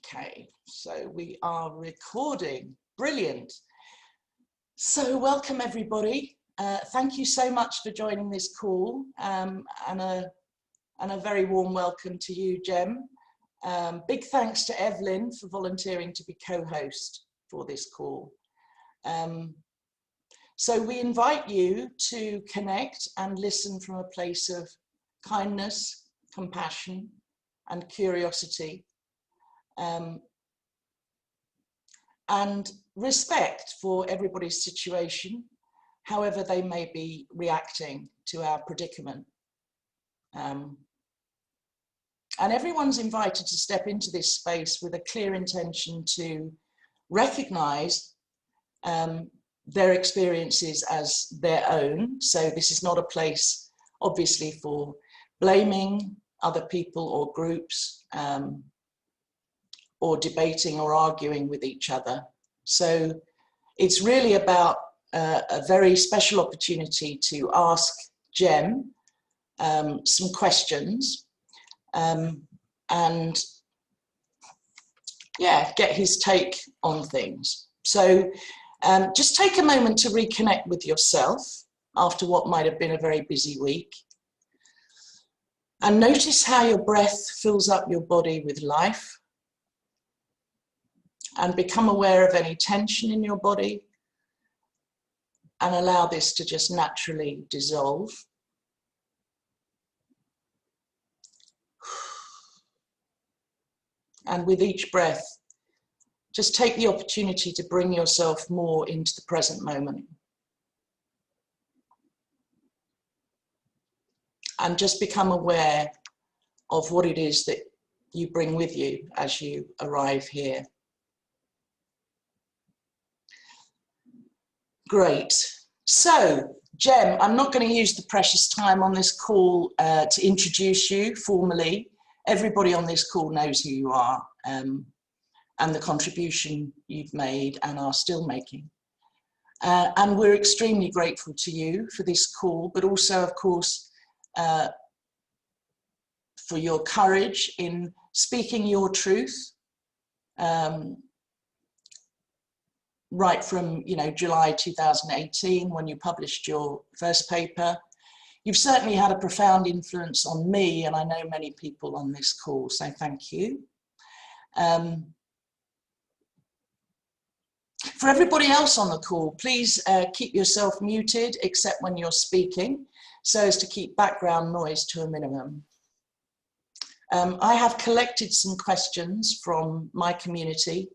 Okay, so we are recording. Brilliant. So welcome everybody. Thank you so much for joining this call, and a very warm welcome to you, Jem. Big thanks to Evelyn for volunteering to be co-host for this call. So we invite you to connect and listen from a place of kindness, compassion, and curiosity. And respect for everybody's situation, however they may be reacting to our predicament. And everyone's invited to step into this space with a clear intention to recognize their experiences as their own. So this is not a place, obviously, for blaming other people or groups, or debating or arguing with each other. So it's really about a very special opportunity to ask Jem some questions and yeah, get his take on things. So just take a moment to reconnect with yourself after what might have been a very busy week. And notice how your breath fills up your body with life. And become aware of any tension in your body and allow this to just naturally dissolve. And with each breath, just take the opportunity to bring yourself more into the present moment. And just become aware of what it is that you bring with you as you arrive here. Great. So, Jem, I'm not going to use the precious time on this call to introduce you formally. Everybody on this call knows who you are and the contribution you've made and are still making. And we're extremely grateful to you for this call, but also, of course, for your courage in speaking your truth. Right from, July 2018, when you published your first paper. You've certainly had a profound influence on me, and I know many people on this call, so thank you. For everybody else on the call, please keep yourself muted, except when you're speaking, so as to keep background noise to a minimum. I have collected some questions from my community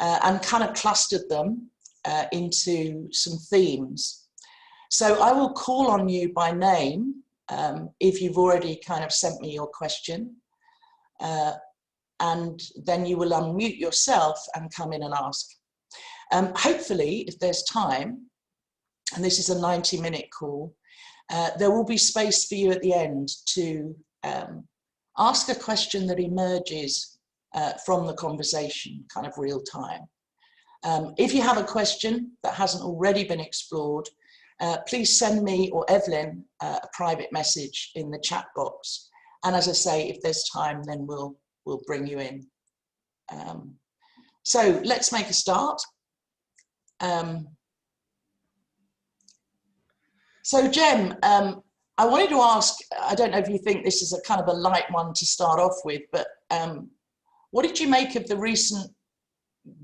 and kind of clustered them into some themes. So I will call on you by name if you've already kind of sent me your question, and then you will unmute yourself and come in and ask. Hopefully, if there's time, and this is a 90-minute call, there will be space for you at the end to ask a question that emerges from the conversation, kind of real time. If you have a question that hasn't already been explored, please send me or Evelyn a private message in the chat box. And as I say, if there's time, then we'll bring you in. So let's make a start. So Jem, I wanted to ask, I don't know if you think this is a kind of a light one to start off with, but what did you make of the recent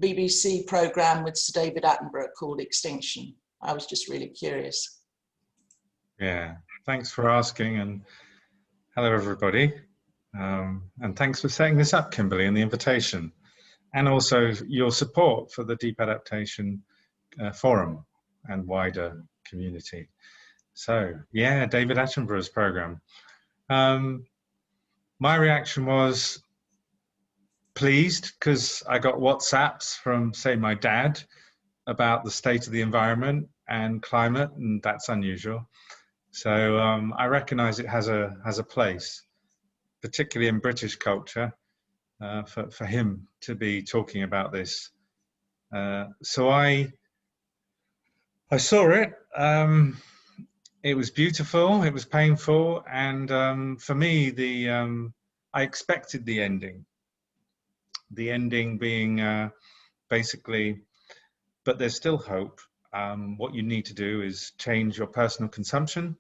BBC programme with Sir David Attenborough called Extinction? I was just really curious. Yeah, thanks for asking, and hello everybody. And thanks for setting this up, Kimberly, and the invitation, and also your support for the Deep Adaptation Forum and wider community. So yeah, David Attenborough's programme. My reaction was pleased, because I got WhatsApps from, say, my dad about the state of the environment and climate, and that's unusual. So I recognise it has a place, particularly in British culture, for him to be talking about this. So I saw it. It was beautiful. It was painful, and for me, I expected the ending. the ending being basically, but there's still hope. What you need to do is change your personal consumption,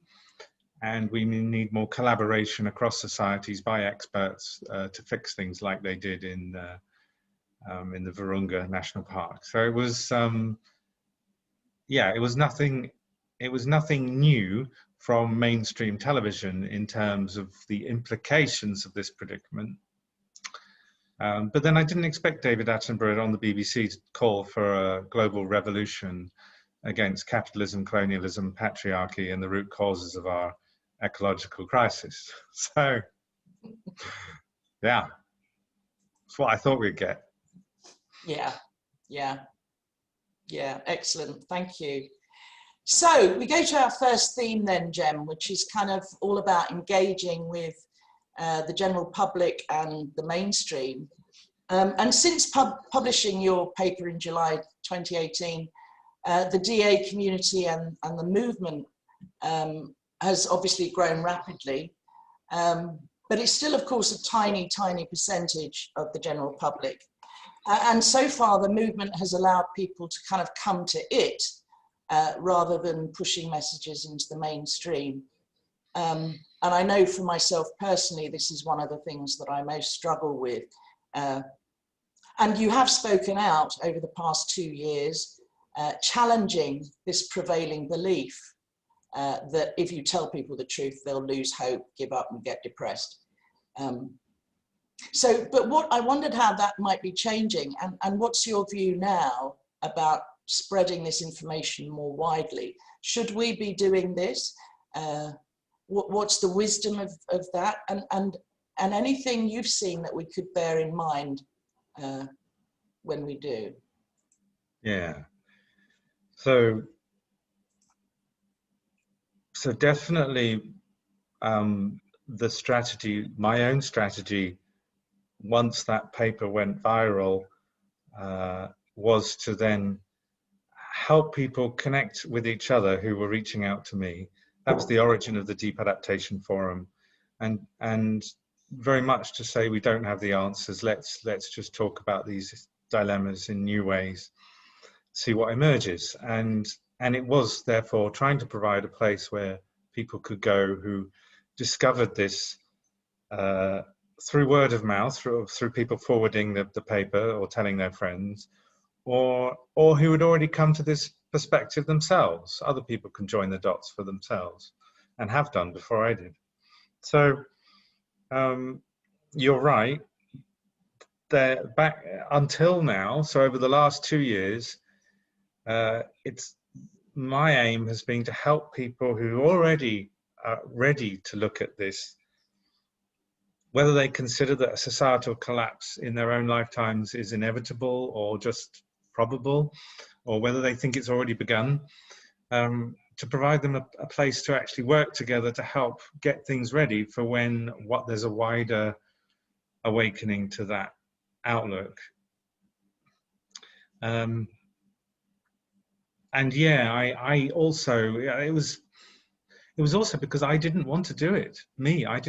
and we need more collaboration across societies by experts to fix things like they did in the Virunga National Park. So it was, yeah, it was nothing new from mainstream television in terms of the implications of this predicament. But then I didn't expect David Attenborough on the BBC to call for a global revolution against capitalism, colonialism, patriarchy, and the root causes of our ecological crisis. So, yeah, that's what I thought we'd get. Yeah, excellent, thank you. So we go to our first theme then, Jem, which is kind of all about engaging with the general public and the mainstream. And since publishing your paper in July 2018, the DA community and the movement has obviously grown rapidly, but it's still, of course, a tiny, tiny percentage of the general public. And so far, the movement has allowed people to kind of come to it rather than pushing messages into the mainstream. And I know for myself personally, this is one of the things that I most struggle with. And you have spoken out over the past 2 years, challenging this prevailing belief that if you tell people the truth, they'll lose hope, give up, and get depressed. But what I wondered how that might be changing, and what's your view now about spreading this information more widely? Should we be doing this? What's the wisdom of that? And anything you've seen that we could bear in mind when we do? Yeah. So definitely the strategy, my own strategy, once that paper went viral, was to then help people connect with each other who were reaching out to me. That was the origin of the Deep Adaptation Forum, and very much to say we don't have the answers. Let's just talk about these dilemmas in new ways, see what emerges. And it was therefore trying to provide a place where people could go who discovered this through word of mouth, through people forwarding the paper or telling their friends, or who had already come to this perspective themselves. Other people can join the dots for themselves, and have done before I did. So you're right. Back until now, so over the last 2 years, it's my aim has been to help people who already are ready to look at this, whether they consider that a societal collapse in their own lifetimes is inevitable or just probable, or whether they think it's already begun, to provide them a place to actually work together to help get things ready for when there's a wider awakening to that outlook. And yeah, I also, it was also because I didn't want to do it. I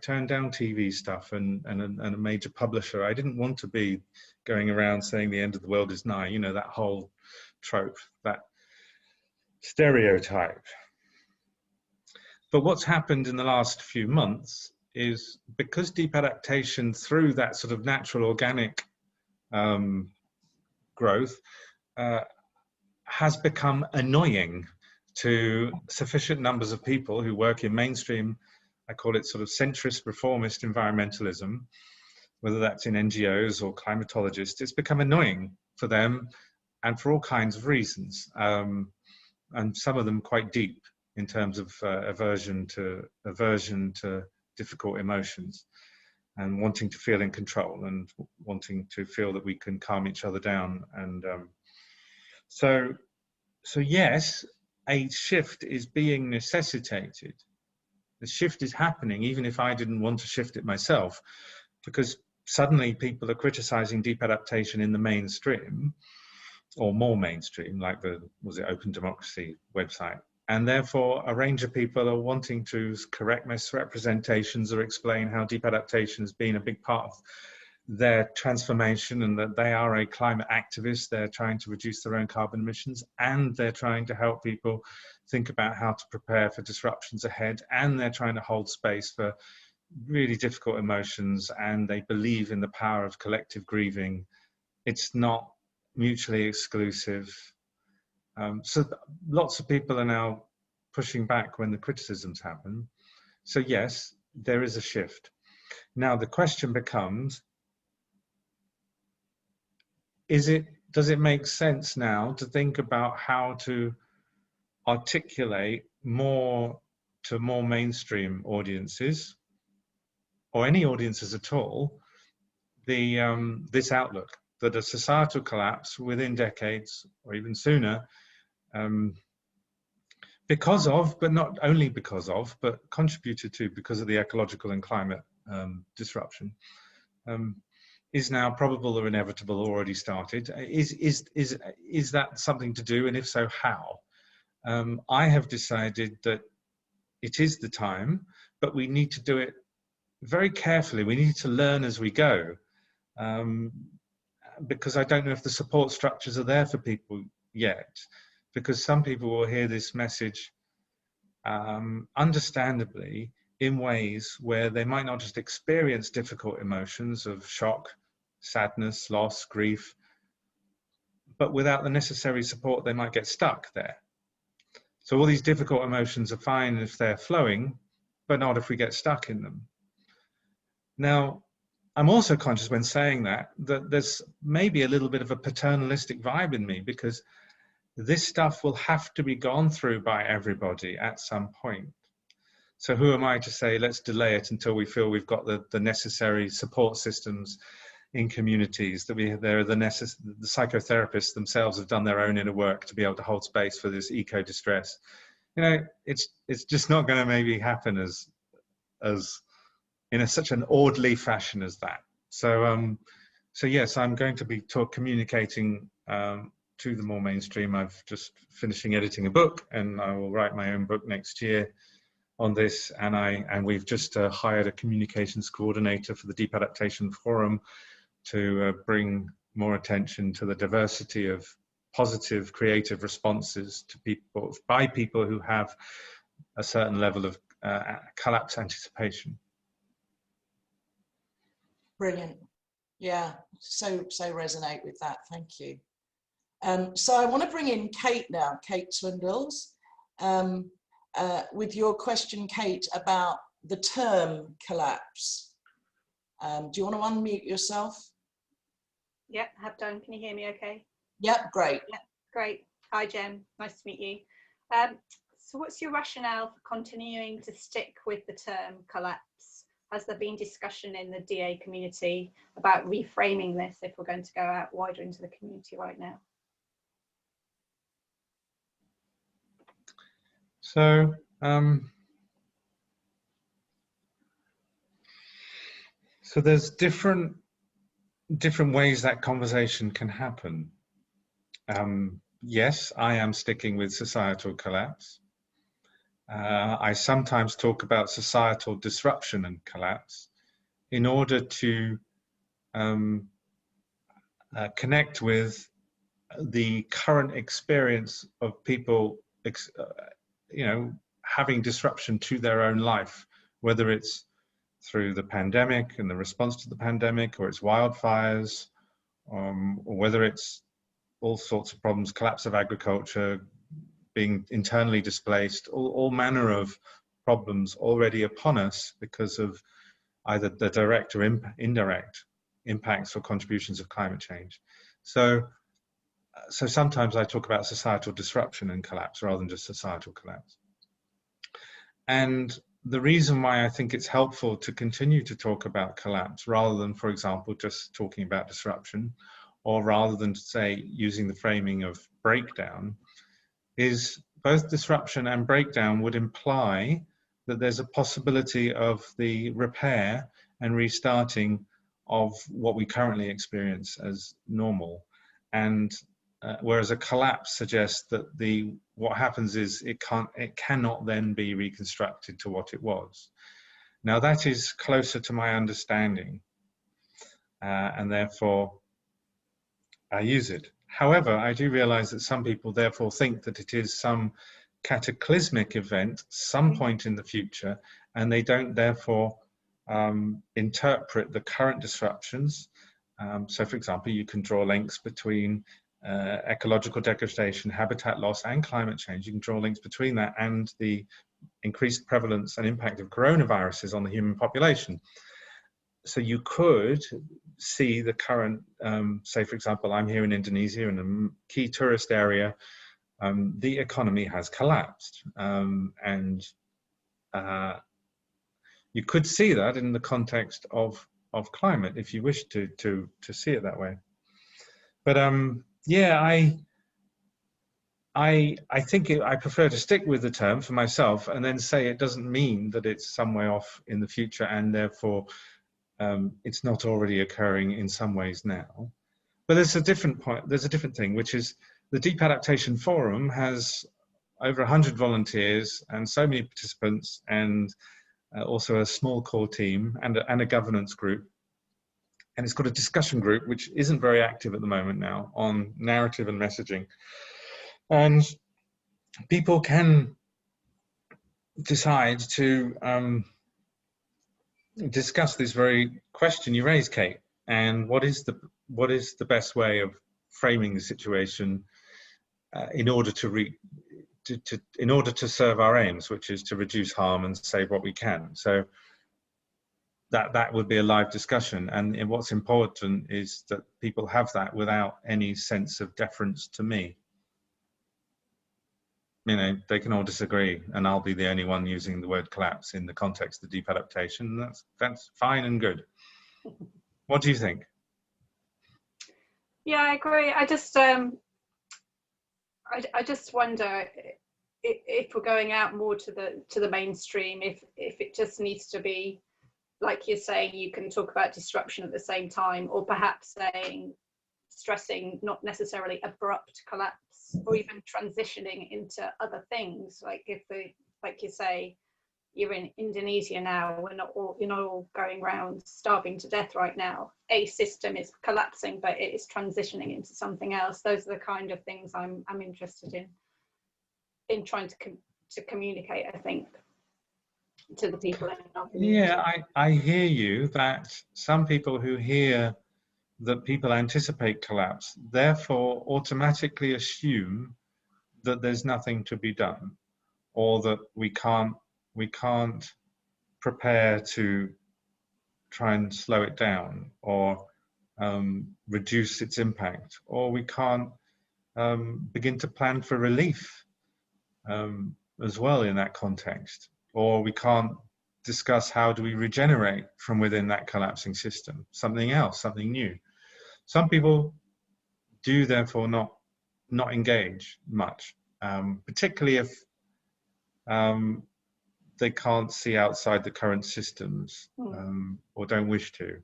turned down TV stuff and a major publisher. I didn't want to be going around saying the end of the world is nigh, you know, that whole trope, that stereotype. But what's happened in the last few months is, because Deep Adaptation, through that sort of natural organic growth, has become annoying to sufficient numbers of people who work in mainstream, I call it sort of centrist reformist environmentalism, whether that's in NGOs or climatologists. It's become annoying for them, and for all kinds of reasons, and some of them quite deep in terms of aversion to difficult emotions, and wanting to feel in control, and wanting to feel that we can calm each other down. And so yes, a shift is being necessitated. The shift is happening, even if I didn't want to shift it myself, because suddenly people are criticizing Deep Adaptation in the mainstream, or more mainstream, like the Open Democracy website. And therefore, a range of people are wanting to correct misrepresentations or explain how Deep Adaptation has been a big part of their transformation and that they are a climate activist. They're trying to reduce their own carbon emissions, and they're trying to help people think about how to prepare for disruptions ahead, and they're trying to hold space for really difficult emotions, and they believe in the power of collective grieving. It's not mutually exclusive. So lots of people are now pushing back when the criticisms happen. So yes, there is a shift. Now the question becomes, does it make sense now to think about how to articulate more to more mainstream audiences, or any audiences at all, this outlook that a societal collapse within decades or even sooner, because of, but not only because of, but contributed to because of the ecological and climate disruption, is now probable or inevitable, or already started. Is that something to do, and if so, how? I have decided that it is the time, but we need to do it very carefully. We need to learn as we go, because I don't know if the support structures are there for people yet, because some people will hear this message understandably in ways where they might not just experience difficult emotions of shock, sadness, loss, grief, but without the necessary support, they might get stuck there. So all these difficult emotions are fine if they're flowing, but not if we get stuck in them. Now, I'm also conscious when saying that there's maybe a little bit of a paternalistic vibe in me, because this stuff will have to be gone through by everybody at some point. So who am I to say, let's delay it until we feel we've got the necessary support systems in communities, that the psychotherapists themselves have done their own inner work to be able to hold space for this eco distress. You know, it's just not going to maybe happen as in such an orderly fashion as that. So so yes, I'm going to be communicating to the more mainstream. I've just finishing editing a book, and I will write my own book next year on this, and we've just hired a communications coordinator for the Deep Adaptation Forum to bring more attention to the diversity of positive, creative responses to people by people who have a certain level of collapse anticipation. Brilliant. Yeah, so resonate with that. Thank you. So I want to bring in Kate now, Kate Swindles, with your question, Kate, about the term collapse. Do you want to unmute yourself? Yep, have done. Can you hear me okay? Yep, great. Yep, great. Hi, Jem. Nice to meet you. So what's your rationale for continuing to stick with the term collapse? Has there been discussion in the DA community about reframing this if we're going to go out wider into the community right now? So so there's different ways that conversation can happen. Yes, I am sticking with societal collapse. I sometimes talk about societal disruption and collapse in order to connect with the current experience of people, you know, having disruption to their own life, whether it's through the pandemic and the response to the pandemic, or it's wildfires, or whether it's all sorts of problems, collapse of agriculture, being internally displaced, all manner of problems already upon us because of either the direct or indirect impacts or contributions of climate change. So sometimes I talk about societal disruption and collapse rather than just societal collapse. And the reason why I think it's helpful to continue to talk about collapse rather than, for example, just talking about disruption, or rather than, say, using the framing of breakdown, is both disruption and breakdown would imply that there's a possibility of the repair and restarting of what we currently experience as normal. And whereas a collapse suggests that what happens is it cannot then be reconstructed to what it was. Now that is closer to my understanding. and therefore I use it. However, I do realize that some people therefore think that it is some cataclysmic event, some point in the future, and they don't therefore interpret the current disruptions. So, for example, you can draw links between ecological degradation, habitat loss, and climate change. You can draw links between that and the increased prevalence and impact of coronaviruses on the human population. So you could see the current, say, for example, I'm here in Indonesia in a key tourist area. The economy has collapsed, and you could see that in the context of climate if you wish to see it that way. But yeah, I think I prefer to stick with the term for myself and then say it doesn't mean that it's some way off in the future and therefore it's not already occurring in some ways now. But there's a different point. There's a different thing, which is the Deep Adaptation Forum has over 100 volunteers and so many participants, and also a small core team and a governance group. And it's got a discussion group, which isn't very active at the moment now, on narrative and messaging. And people can decide to discuss this very question you raised, Kate, and what is the best way of framing the situation in order to serve our aims, which is to reduce harm and save what we can. So that would be a live discussion, and what's important is that people have that without any sense of deference to me. You know, they can all disagree, and I'll be the only one using the word collapse in the context of deep adaptation. That's fine and good. What do you think? Yeah, I agree. I just wonder if we're going out more to the mainstream, if it just needs to be, like you're saying, you can talk about disruption at the same time, or perhaps stressing not necessarily abrupt collapse, or even transitioning into other things. Like like you say, you're in Indonesia now, you're not all going around starving to death right now. A system is collapsing, but it is transitioning into something else. Those are the kind of things I'm interested in trying to communicate, I think, to the people in our community. Yeah, I hear you that some people who hear that people anticipate collapse therefore automatically assume that there's nothing to be done, or that we can't prepare to try and slow it down, or reduce its impact, or we can't begin to plan for relief as well in that context, or we can't discuss how do we regenerate from within that collapsing system, something else, something new. Some people do therefore not engage much, particularly if they can't see outside the current systems, or don't wish to.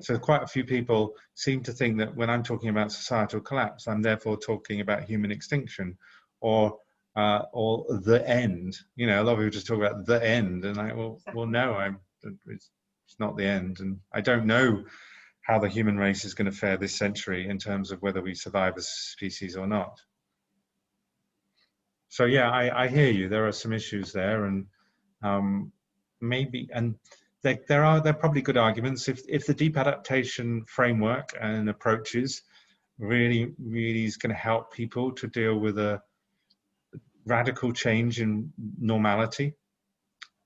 So quite a few people seem to think that when I'm talking about societal collapse, I'm therefore talking about human extinction, or the end. You know, a lot of people just talk about the end, and well, no, it's not the end, and I don't know how the human race is going to fare this century in terms of whether we survive as a species or not. So yeah, I hear you. There are some issues there, and maybe, and there are probably good arguments if the deep adaptation framework and approaches really is going to help people to deal with a radical change in normality,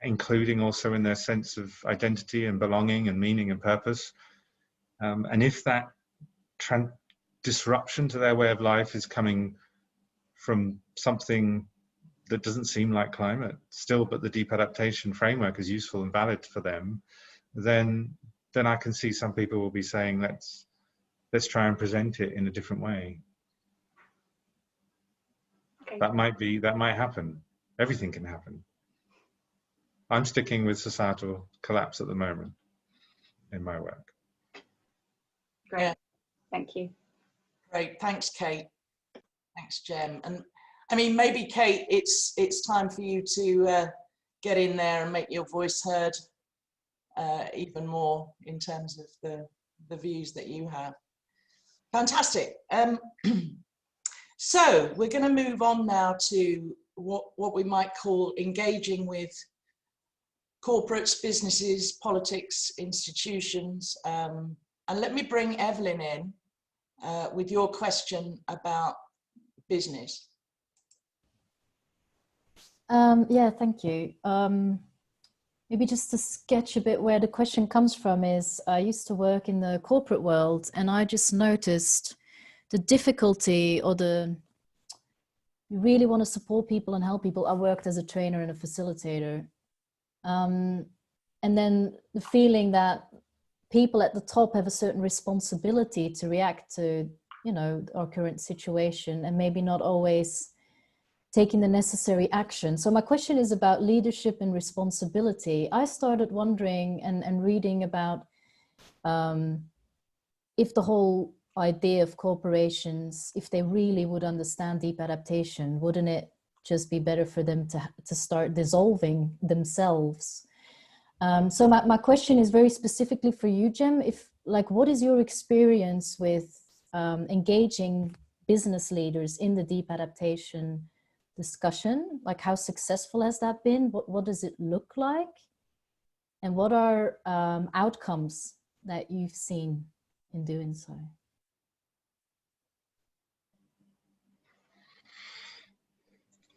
including also in their sense of identity and belonging and meaning and purpose. And if that disruption to their way of life is coming from something that doesn't seem like climate still, but the deep adaptation framework is useful and valid for them, then I can see some people will be saying, let's try and present it in a different way. Okay. That might happen. Everything can happen. I'm sticking with societal collapse at the moment in my work. Great. Yeah. Thank you. Great. Thanks, Kate. Thanks, Jem. And I mean, maybe, Kate, it's time for you to get in there and make your voice heard even more in terms of the the views that you have. Fantastic. So we're going to move on now to what we might call engaging with corporates, businesses, politics, institutions. And let me bring Evelyn in with your question about business. Yeah, thank you. Maybe just to sketch a bit where the question comes from is, I used to work in the corporate world, and I just noticed the difficulty, or you really want to support people and help people. I worked as a trainer and a facilitator. And then the feeling that people at the top have a certain responsibility to react to, you know, our current situation, and maybe not always taking the necessary action. So my question is about leadership and responsibility. I started wondering and reading about if the whole idea of corporations, if they really would understand deep adaptation, wouldn't it just be better for them to start dissolving themselves? So my question is very specifically for you, Jem. What is your experience with engaging business leaders in the deep adaptation discussion? Like, how successful has that been? What does it look like? And what are outcomes that you've seen in doing so?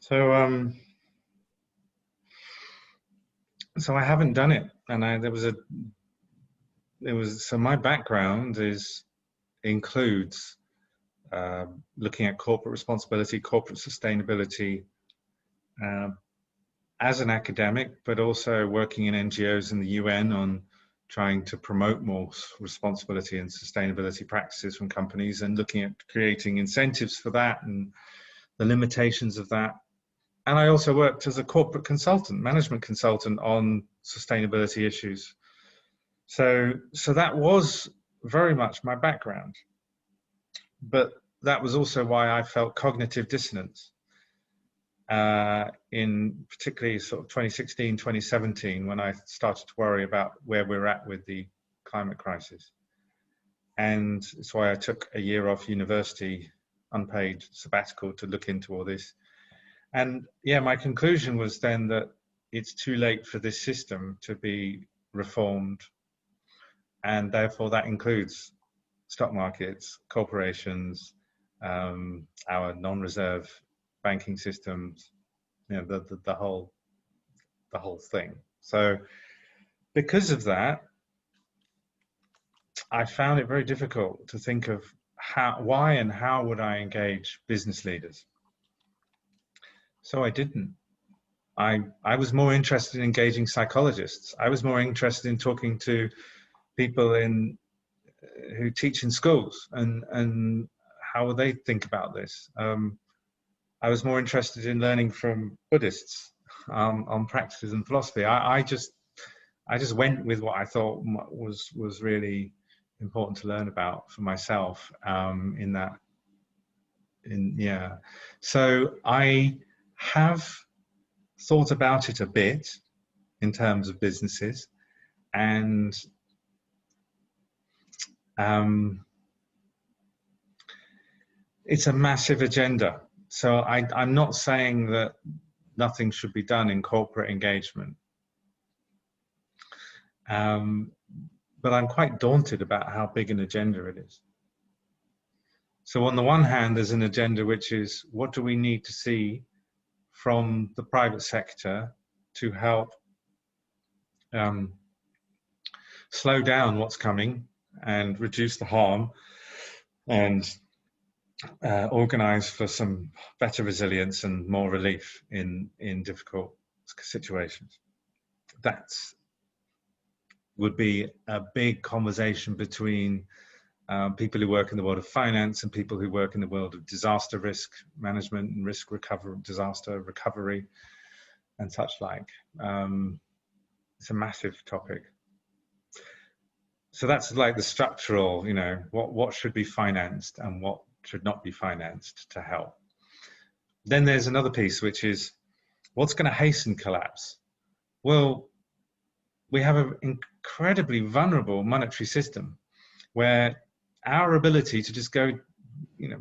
So I haven't done it, and so my background includes looking at corporate responsibility, corporate sustainability, as an academic, but also working in NGOs and the UN on trying to promote more responsibility and sustainability practices from companies, and looking at creating incentives for that and the limitations of that. And I also worked as a corporate consultant, management consultant, on sustainability issues. So that was very much my background. But that was also why I felt cognitive dissonance in particularly sort of 2016, 2017, when I started to worry about where we're at with the climate crisis. And it's why I took a year off university, unpaid sabbatical, to look into all this. And yeah, my conclusion was then that it's too late for this system to be reformed. And therefore that includes stock markets, corporations, our non-reserve banking systems, you know, the whole thing. So because of that, I found it very difficult to think of why and how would I engage business leaders. So I didn't. I was more interested in engaging psychologists. I was more interested in talking to people who teach in schools and how would they think about this. I was more interested in learning from Buddhists on practices and philosophy. I just went with what I thought was really important to learn about for myself So I have thought about it a bit in terms of businesses, and it's a massive agenda. So I'm not saying that nothing should be done in corporate engagement, but I'm quite daunted about how big an agenda it is. So on the one hand, there's an agenda which is, what do we need to see from the private sector to help slow down what's coming and reduce the harm and organize for some better resilience and more relief in difficult situations. That would be a big conversation between people who work in the world of finance and people who work in the world of disaster risk management and risk recovery, disaster recovery, and such like. It's a massive topic. So that's like the structural, you know, what should be financed and what should not be financed to help. Then there's another piece, which is what's going to hasten collapse? Well, we have an incredibly vulnerable monetary system. where our ability to just go, you know,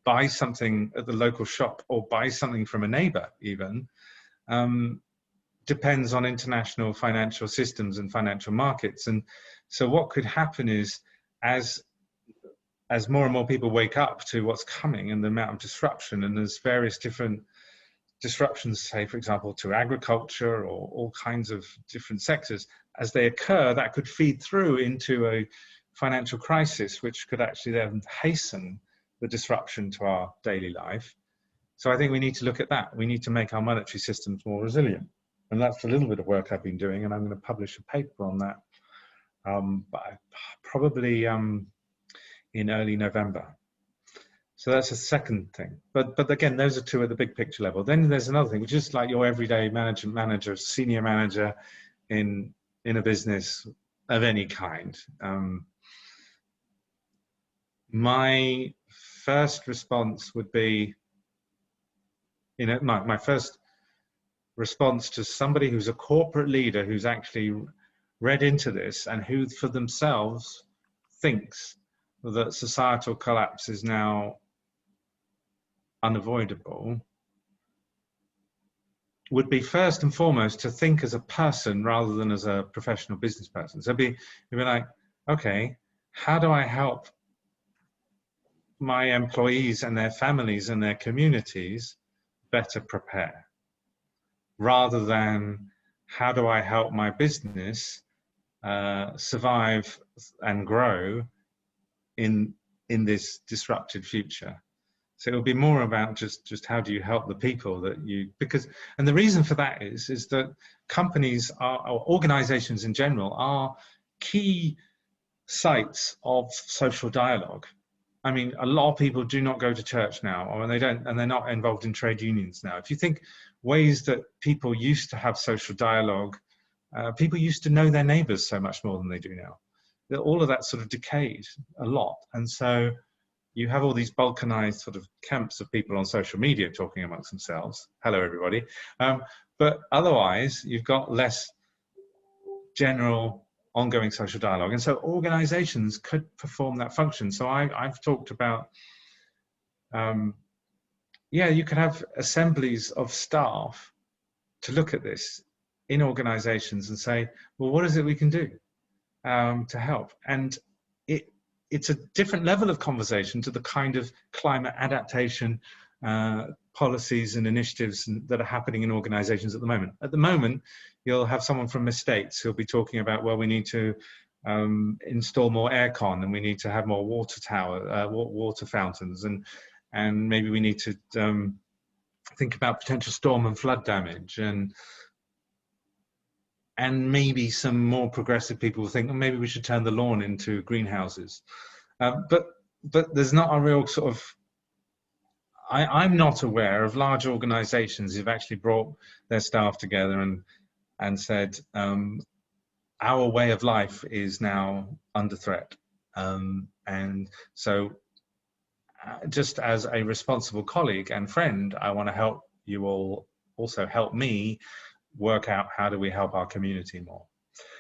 buy something at the local shop or buy something from a neighbor even, depends on international financial systems and financial markets. And so what could happen is, as more and more people wake up to what's coming and the amount of disruption, and there's various different disruptions, say, for example, to agriculture or all kinds of different sectors, as they occur, that could feed through into a financial crisis, which could actually then hasten the disruption to our daily life. So I think we need to look at that. We need to make our monetary systems more resilient. And that's a little bit of work I've been doing, and I'm going to publish a paper on that, probably in early November. So that's a second thing. But again, those are two at the big picture level. Then there's another thing, which is like your everyday manager, senior manager in a business of any kind. My first response would be, you know, my first response to somebody who's a corporate leader who's actually read into this and who for themselves thinks that societal collapse is now unavoidable, would be first and foremost to think as a person rather than as a professional business person. So it'd be like, okay, how do I help my employees and their families and their communities better prepare, rather than how do I help my business survive and grow in this disrupted future. So it'll be more about just how do you help the people that you, because, and the reason for that is that companies or organizations in general are key sites of social dialogue. I mean, a lot of people do not go to church now, or and they're not involved in trade unions now. If you think ways that people used to have social dialogue, people used to know their neighbors so much more than they do now. All of that sort of decayed a lot. And so you have all these balkanized sort of camps of people on social media talking amongst themselves. Hello, everybody. But otherwise, you've got less general ongoing social dialogue. And so organizations could perform that function. So I've talked about, yeah, you could have assemblies of staff to look at this in organizations and say, well, what is it we can do to help? And it's a different level of conversation to the kind of climate adaptation policies and initiatives that are happening in organizations at the moment. At the moment, you'll have someone from estates who'll be talking about, well, we need to install more aircon, and we need to have more water fountains, and maybe we need to think about potential storm and flood damage, and maybe some more progressive people will think, oh, maybe we should turn the lawn into greenhouses. But there's not a real sort of, I'm not aware of large organizations who've actually brought their staff together and said, our way of life is now under threat. And so just as a responsible colleague and friend, I want to help you all also help me work out how do we help our community more.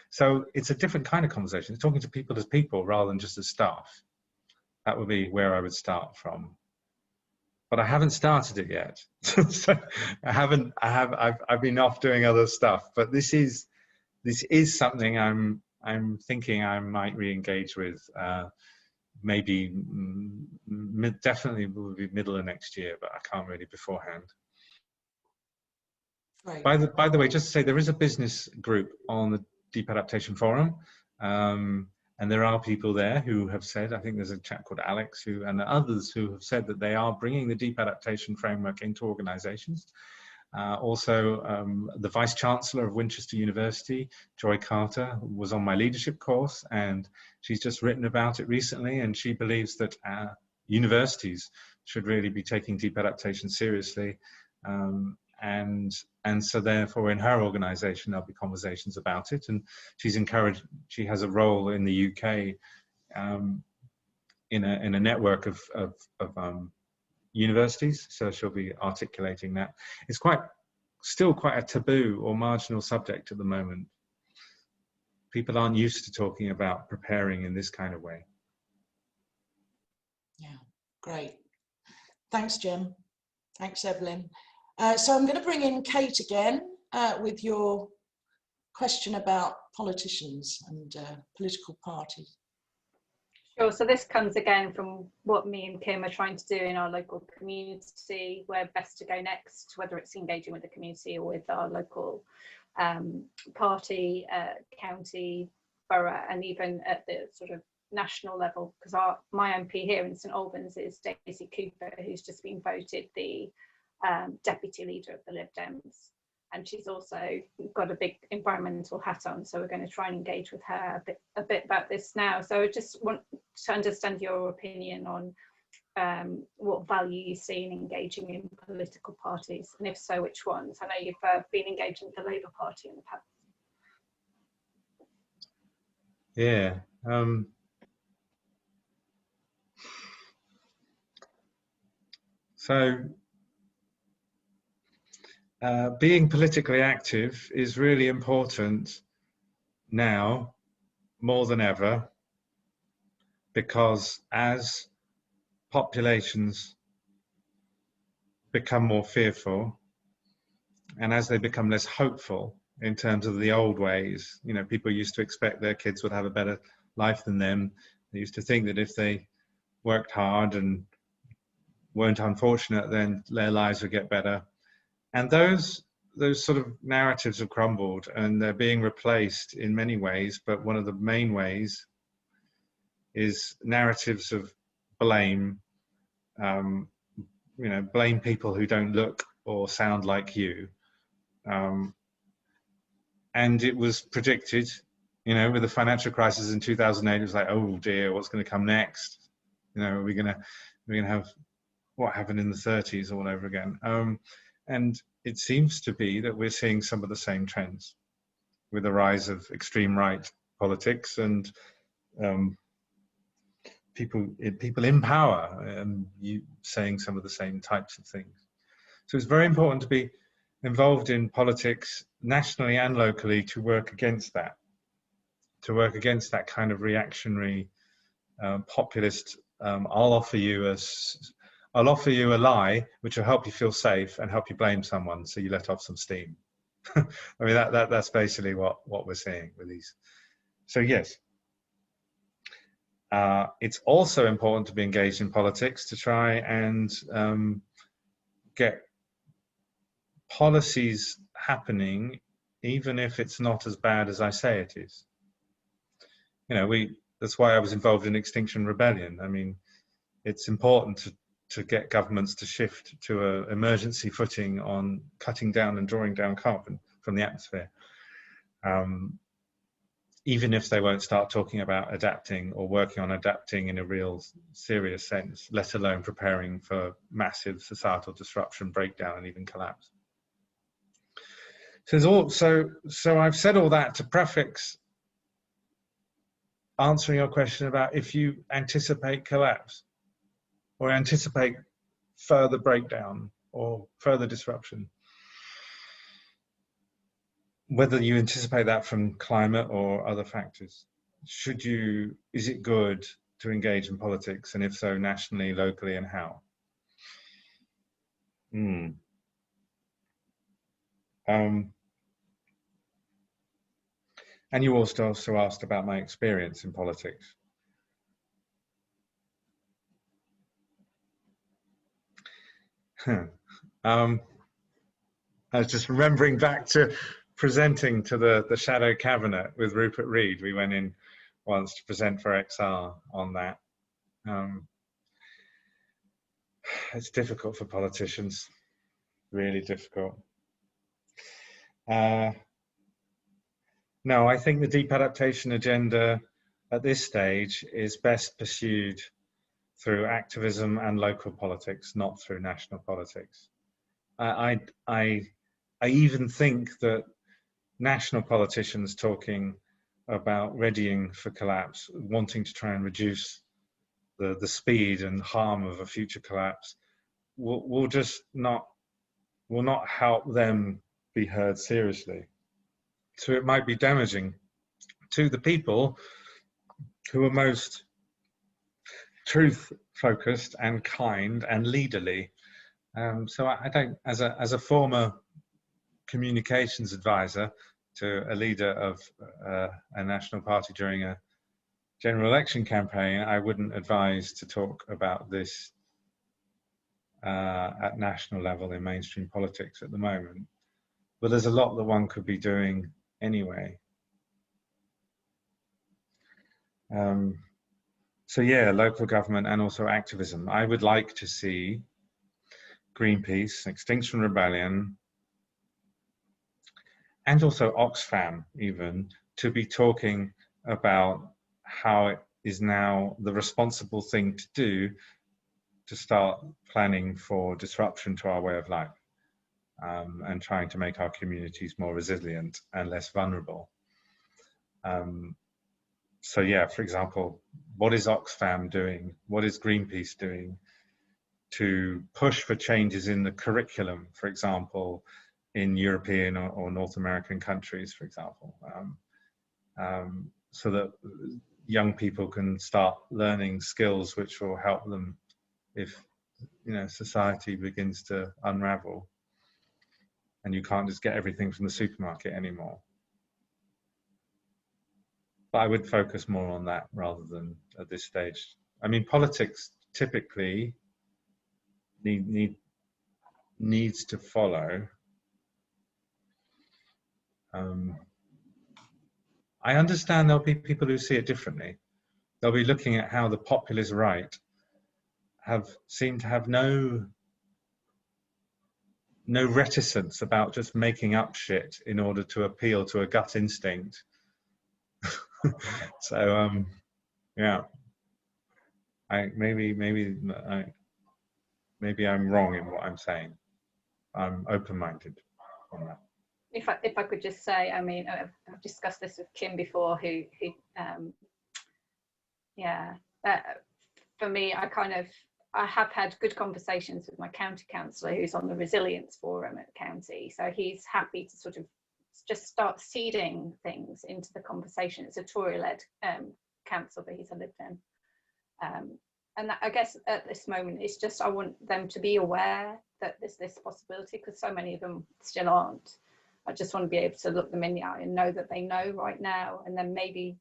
So it's a different kind of conversation. It's talking to people as people rather than just as staff. That would be where I would start from. But I haven't started it yet. So I've been off doing other stuff. But this is something I'm thinking I might re-engage with. Maybe definitely will be middle of next year, but I can't really beforehand. Right. By the way, just to say, there is a business group on the Deep Adaptation Forum, and there are people there who have said, I think there's a chap called Alex and others who have said that they are bringing the Deep Adaptation framework into organizations. Also, the Vice Chancellor of Winchester University, Joy Carter, was on my leadership course, and she's just written about it recently, and she believes that universities should really be taking deep adaptation seriously. And so therefore in her organization there'll be conversations about it, and she's encouraged, she has a role in the UK in a network of universities, so she'll be articulating that. It's still quite a taboo or marginal subject at the moment. people aren't used to talking about preparing in this kind of way. Yeah, great. Thanks, Jem. Thanks, Evelyn. So I'm going to bring in Kate again with your question about politicians and political parties. Sure, so this comes again from what me and Kim are trying to do in our local community, where best to go next, whether it's engaging with the community or with our local party, county, borough, and even at the sort of national level, because my MP here in St Albans is Daisy Cooper, who's just been voted the deputy leader of the Lib Dems, and she's also got a big environmental hat on, so we're going to try and engage with her a bit about this now. So I just want to understand your opinion on what value you see in engaging in political parties, and if so, which ones? I know you've been engaged with the Labour Party in the past. Yeah. So being politically active is really important now more than ever, because as populations become more fearful and as they become less hopeful in terms of the old ways, you know, people used to expect their kids would have a better life than them. They used to think that if they worked hard and weren't unfortunate, then their lives would get better. And those sort of narratives have crumbled, and they're being replaced in many ways, but one of the main ways is narratives of blame. You know, blame people who don't look or sound like you. And it was predicted, you know, with the financial crisis in 2008, it was like, oh dear, what's going to come next? You know, we're going to have what happened in the 30s all over again. And it seems to be that we're seeing some of the same trends with the rise of extreme right politics and people in power saying some of the same types of things. So it's very important to be involved in politics nationally and locally to work against that, kind of reactionary, populist, I'll offer you a lie which will help you feel safe and help you blame someone so you let off some steam. I mean, that's basically what we're seeing with these. So yes, it's also important to be engaged in politics to try and get policies happening, even if it's not as bad as I say it is. You know, that's why I was involved in Extinction Rebellion. I mean, it's important to get governments to shift to an emergency footing on cutting down and drawing down carbon from the atmosphere, even if they won't start talking about adapting or working on adapting in a real serious sense, let alone preparing for massive societal disruption, breakdown, and even collapse. So I've said all that to prefix answering your question about if you anticipate collapse or anticipate further breakdown or further disruption, whether you anticipate that from climate or other factors. Is it good to engage in politics, and if so, nationally, locally, and how? And you also asked about my experience in politics. I was just remembering back to presenting to the Shadow Cabinet with Rupert Reed. We went in once to present for XR on that. It's difficult for politicians, really difficult. No, I think the deep adaptation agenda at this stage is best pursued through activism and local politics, not through national politics. I even think that national politicians talking about readying for collapse, wanting to try and reduce the speed and harm of a future collapse, will not help them be heard seriously. So it might be damaging to the people who are most truth-focused and kind and leaderly. So I don't, as a former communications advisor to a leader of a national party during a general election campaign, I wouldn't advise to talk about this at national level in mainstream politics at the moment. But there's a lot that one could be doing anyway. So yeah, local government and also activism. I would like to see Greenpeace, Extinction Rebellion, and also Oxfam even, to be talking about how it is now the responsible thing to do to start planning for disruption to our way of life, and trying to make our communities more resilient and less vulnerable. So yeah, for example, what is Oxfam doing? What is Greenpeace doing to push for changes in the curriculum, for example, in European or North American countries, for example, so that young people can start learning skills which will help them if, you know, society begins to unravel and you can't just get everything from the supermarket anymore. But I would focus more on that rather than at this stage. I mean, politics typically needs to follow. I understand there'll be people who see it differently. They'll be looking at how the populist right seem to have no reticence about just making up shit in order to appeal to a gut instinct. So yeah, maybe I'm wrong in what I'm saying. I'm open-minded on that. If I could just say, I mean, I've discussed this with Kim before, who for me, I have had good conversations with my county councillor who's on the resilience forum at county. So he's happy to sort of just start seeding things into the conversation. It's a Tory-led council that he's lived in. And that, I guess at this moment, it's just, I want them to be aware that there's this possibility, because so many of them still aren't. I just want to be able to look them in the eye and know that they know right now, and then maybe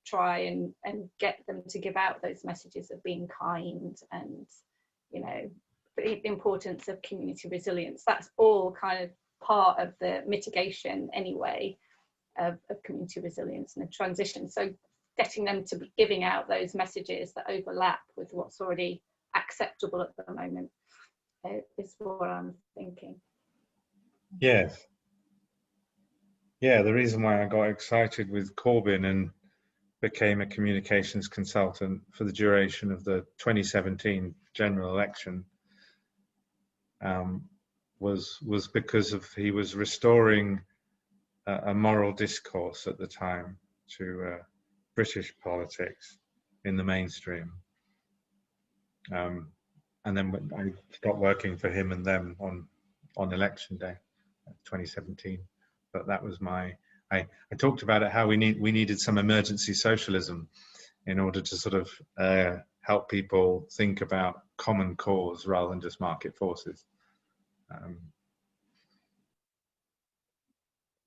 try and get them to give out those messages of being kind and, you know, the importance of community resilience. That's all kind of part of the mitigation anyway of community resilience and the transition. So getting them to be giving out those messages that overlap with what's already acceptable at the moment is what I'm thinking. Yes. Yeah, the reason why I got excited with Corbyn and became a communications consultant for the duration of the 2017 general election was because he was restoring a moral discourse at the time to British politics in the mainstream. And then when I stopped working for him and them on election day, 2017. But that was I talked about it, how we needed some emergency socialism in order to sort of help people think about common cause rather than just market forces.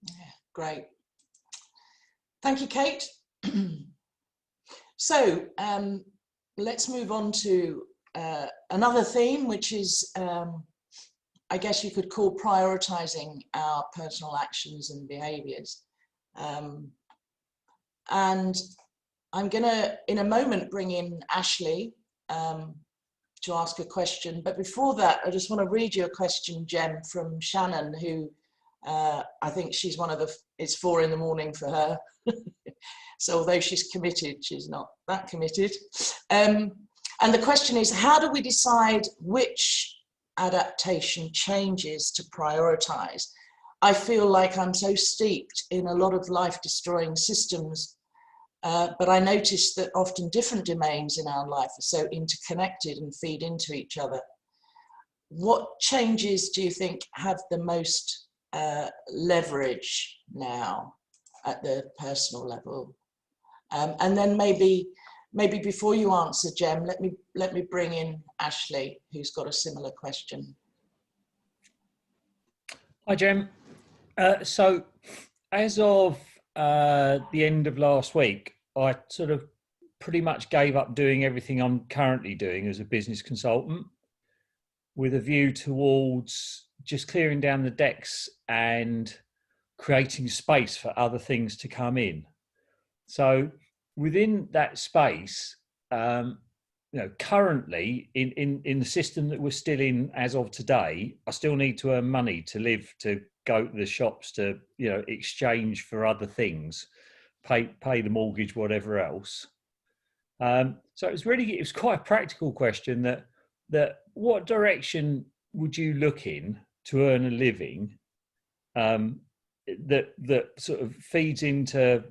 Yeah, great. Thank you, Kate. So let's move on to another theme, which is, I guess you could call prioritizing our personal actions and behaviours. And I'm going to, in a moment, bring in Ashley to ask a question. But before that, I just want to read you a question, Jem, from Shannon, who I think she's it's 4 in the morning for her. So although she's committed, she's not that committed. And the question is, how do we decide which adaptation changes to prioritize? I feel like I'm so steeped in a lot of life-destroying systems, but I notice that often different domains in our life are so interconnected and feed into each other. What changes do you think have the most leverage now? at the personal level. And then maybe before you answer, Jem, let me bring in Ashley, who's got a similar question. Hi, Jem. So as of the end of last week, I sort of pretty much gave up doing everything I'm currently doing as a business consultant, with a view towards just clearing down the decks and creating space for other things to come in. So within that space, currently in the system that we're still in as of today, I still need to earn money to live, to go to the shops, to exchange for other things, pay the mortgage, whatever else. So it was quite a practical question that what direction would you look in to earn a living that sort of feeds into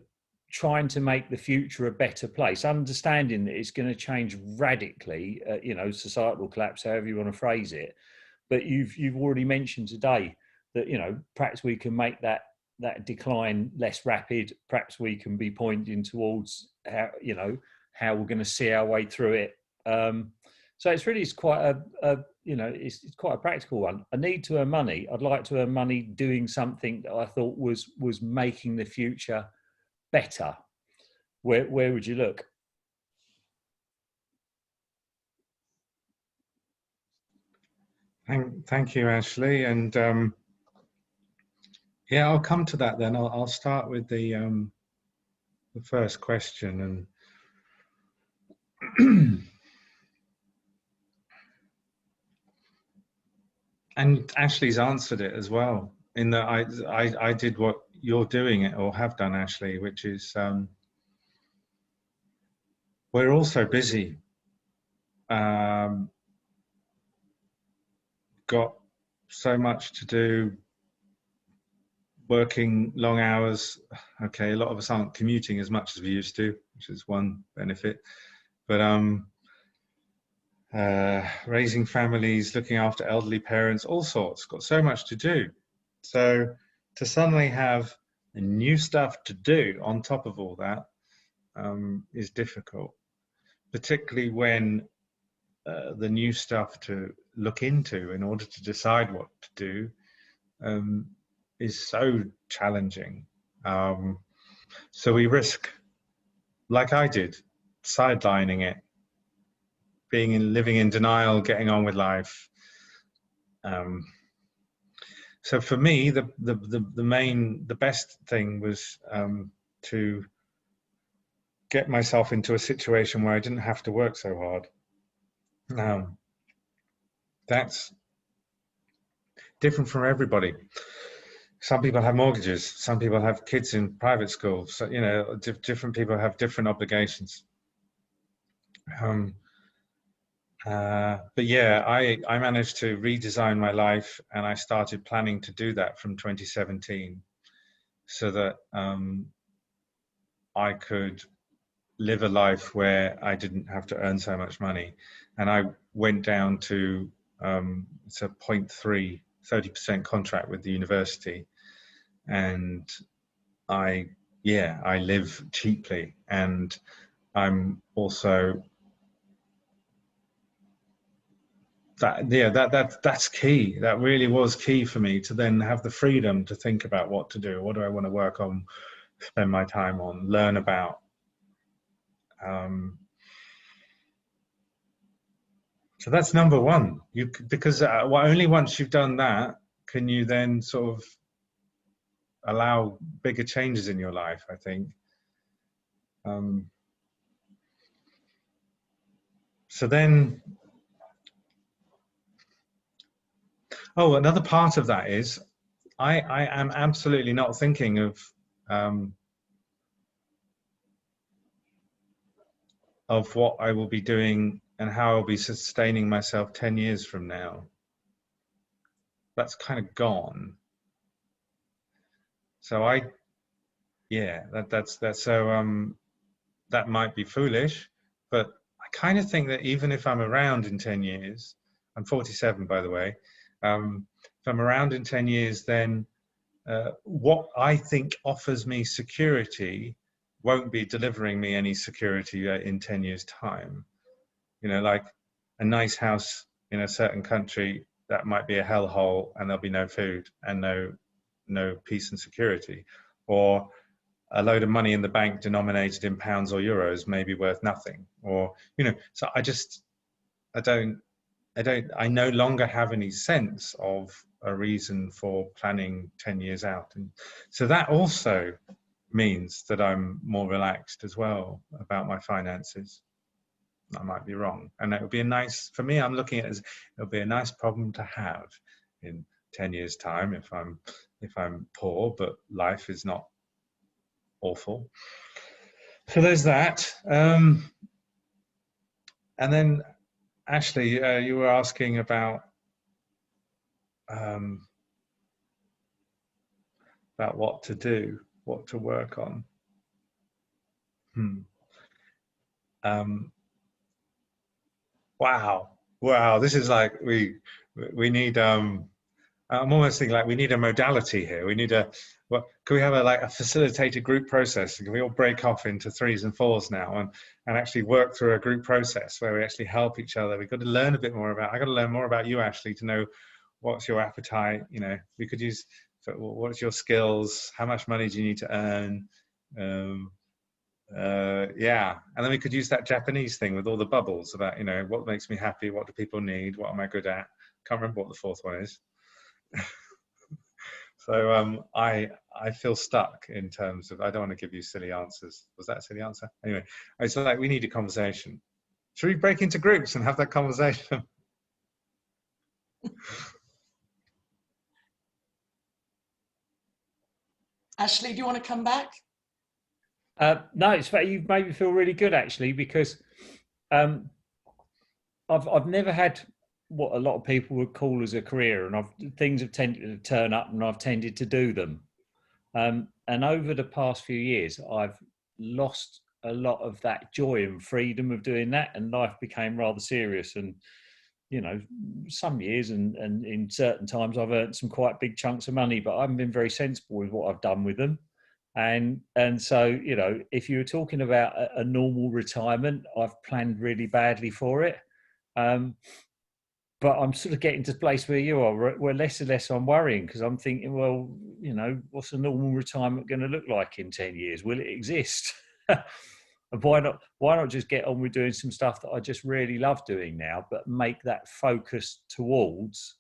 trying to make the future a better place, understanding that it's going to change radically, societal collapse, however you want to phrase it. But you've already mentioned today that, perhaps we can make that decline less rapid. Perhaps we can be pointing towards how we're going to see our way through it. So it's quite it's quite a practical one. I need to earn money. I'd like to earn money doing something that I thought was making the future better. Where would you look? Thank you, Ashley. And yeah, I'll come to that then. I'll start with the first question. And Ashley's answered it as well, in that I did what you're doing or have done, Ashley, which is we're all so busy. Got so much to do, working long hours. Okay, a lot of us aren't commuting as much as we used to, which is one benefit. But raising families, looking after elderly parents, all sorts, got so much to do. So to suddenly have new stuff to do on top of all that is difficult, particularly when the new stuff to look into in order to decide what to do is so challenging. So we risk, like I did, sidelining it, living in denial, getting on with life. So for me, the best thing was to get myself into a situation where I didn't have to work so hard. That's different from everybody. Some people have mortgages, some people have kids in private school, so different people have different obligations. But yeah, I managed to redesign my life, and I started planning to do that from 2017, so that I could live a life where I didn't have to earn so much money. And I went down to it's a 30% contract with the university, and I live cheaply, and I'm also that's key. That really was key for me, to then have the freedom to think about what to do. What do I want to work on, spend my time on, learn about. So that's number one. Because only once you've done that can you then sort of allow bigger changes in your life, I think. So then, another part of that is I am absolutely not thinking of what I will be doing and how I'll be sustaining myself 10 years from now. That's kind of gone. So that might be foolish, but I kind of think that even if I'm around in 10 years, I'm 47 by the way, if I'm around in 10 years, then what I think offers me security won't be delivering me any security in 10 years' time. You know, like a nice house in a certain country, that might be a hellhole, and there'll be no food and no peace and security. Or a load of money in the bank denominated in pounds or euros may be worth nothing. Or, you know, so I no longer have any sense of a reason for planning 10 years out. And so that also means that I'm more relaxed as well about my finances. I might be wrong. And it would be a nice, for me, I'm looking at it as, it'll be a nice problem to have in 10 years' time if I'm poor, but life is not awful. So there's that. And then Ashley, you were asking about what to do, what to work on. Wow, this is like we need I'm almost thinking like we need a modality here. We need can we have a facilitated group process? Can we all break off into 3s and 4s now and actually work through a group process where we actually help each other? We've got to learn a bit more about, I got to learn more about you, Ashley, to know what's your appetite. You know, we could use, what's your skills? How much money do you need to earn? Yeah, and then we could use that Japanese thing with all the bubbles about, you know, what makes me happy, what do people need, what am I good at? Can't remember what the 4th one is. So I feel stuck in terms of, I don't want to give you silly answers. Was that a silly answer? Anyway, it's like we need a conversation. Should we break into groups and have that conversation? Ashley, do you want to come back? No, it's fact you've made me feel really good actually, because I've never had what a lot of people would call as a career, and things have tended to turn up and I've tended to do them. And over the past few years, I've lost a lot of that joy and freedom of doing that, and life became rather serious. And you know, some years and in certain times I've earned some quite big chunks of money, but I haven't been very sensible with what I've done with them. And so, you know, if you were talking about a normal retirement, I've planned really badly for it. But I'm sort of getting to the place where you are, where less and less I'm worrying, because I'm thinking, well, you know, what's a normal retirement going to look like in 10 years? Will it exist? And why not just get on with doing some stuff that I just really love doing now, but make that focus towards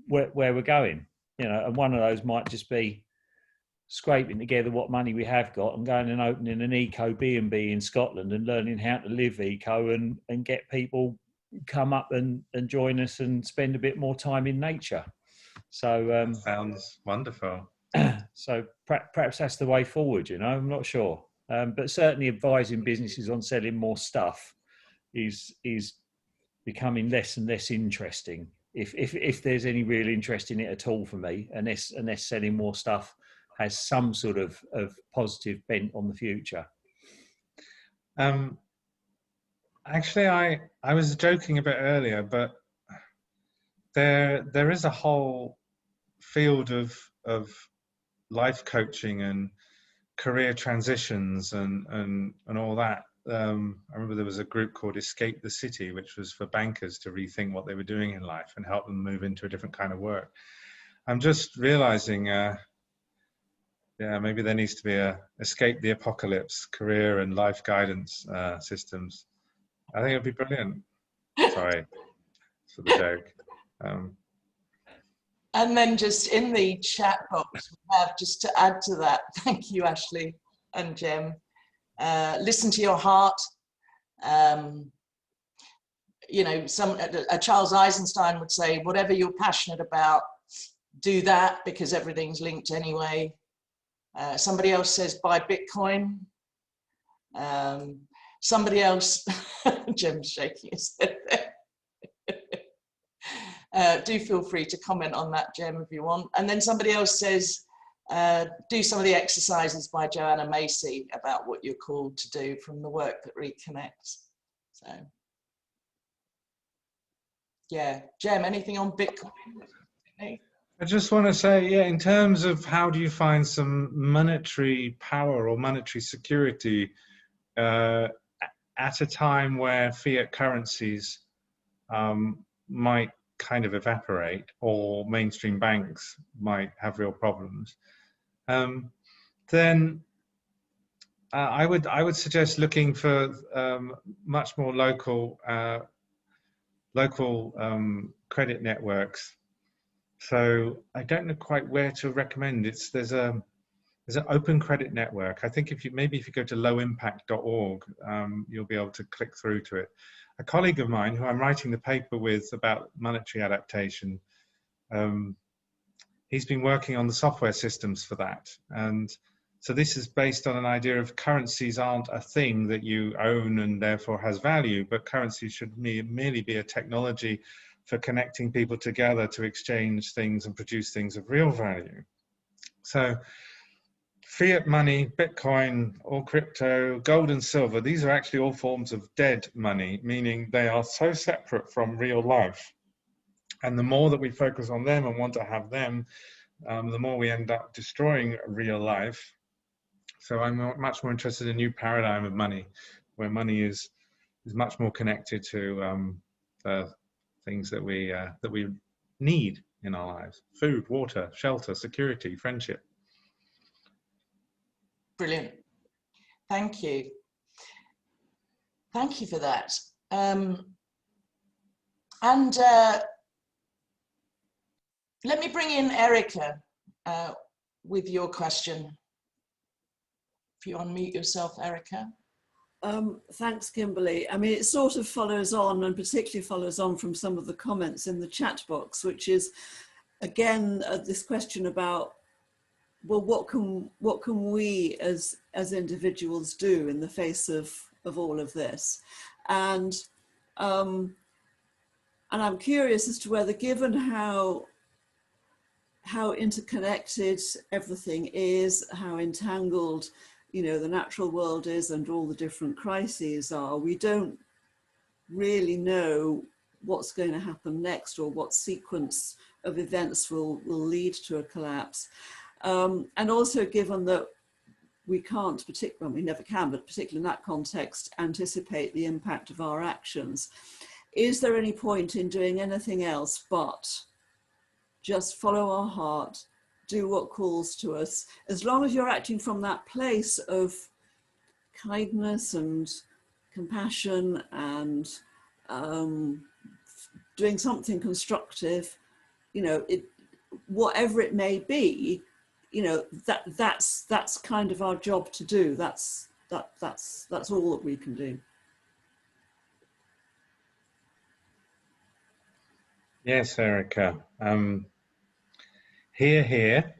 where we're going, you know? And one of those might just be scraping together what money we have got and going and opening an eco B&B in Scotland and learning how to live eco and get people come up and join us and spend a bit more time in nature. So sounds wonderful. So perhaps that's the way forward, you know, I'm not sure. But certainly advising businesses on selling more stuff is becoming less and less interesting. If there's any real interest in it at all for me, unless selling more stuff has some sort of positive bent on the future. Actually, I was joking a bit earlier, but there is a whole field of life coaching and career transitions and all that. I remember there was a group called Escape the City, which was for bankers to rethink what they were doing in life and help them move into a different kind of work. I'm just realizing, yeah, maybe there needs to be a Escape the Apocalypse career and life guidance systems. I think it'd be brilliant. Sorry for the joke. And then just in the chat box, we have, just to add to that, thank you, Ashley and Jem, listen to your heart. You know, Charles Eisenstein would say, whatever you're passionate about, do that, because everything's linked anyway. Somebody else says, buy Bitcoin. Somebody else, Jem's shaking his head there. Do feel free to comment on that, Jem, if you want. And then somebody else says, do some of the exercises by Joanna Macy about what you're called to do from the work that reconnects. So, yeah, Jem, anything on Bitcoin? I just want to say, yeah, in terms of how do you find some monetary power or monetary security at a time where fiat currencies might kind of evaporate, or mainstream banks might have real problems, then I would suggest looking for much more local credit networks. So I don't know quite where to recommend. There's an open credit network. I think if you go to lowimpact.org, you'll be able to click through to it. A colleague of mine who I'm writing the paper with about monetary adaptation, he's been working on the software systems for that. And so this is based on an idea of currencies aren't a thing that you own and therefore has value, but currencies should merely be a technology for connecting people together to exchange things and produce things of real value. So fiat money, Bitcoin, or crypto, gold and silver, these are actually all forms of dead money, meaning they are so separate from real life. And the more that we focus on them and want to have them, the more we end up destroying real life. So I'm much more interested in a new paradigm of money, where money is much more connected to things that we need in our lives: food, water, shelter, security, friendship. Brilliant. Thank you. Thank you for that. Let me bring in Erica with your question. If you unmute yourself, Erica. Thanks, Kimberly. I mean, it sort of follows on, and particularly follows on from some of the comments in the chat box, which is, again, this question about, well, what can we as individuals do in the face of all of this? And I'm curious as to whether, given how interconnected everything is, how entangled, you know, the natural world is, and all the different crises are, we don't really know what's going to happen next, or what sequence of events will lead to a collapse. And also, given that we can't, well, we never can, but particularly in that context, anticipate the impact of our actions, is there any point in doing anything else but just follow our heart, do what calls to us, as long as you're acting from that place of kindness and compassion and doing something constructive, you know, whatever it may be, you know, that's kind of our job to do. That's all that we can do. Yes, Erica. Here.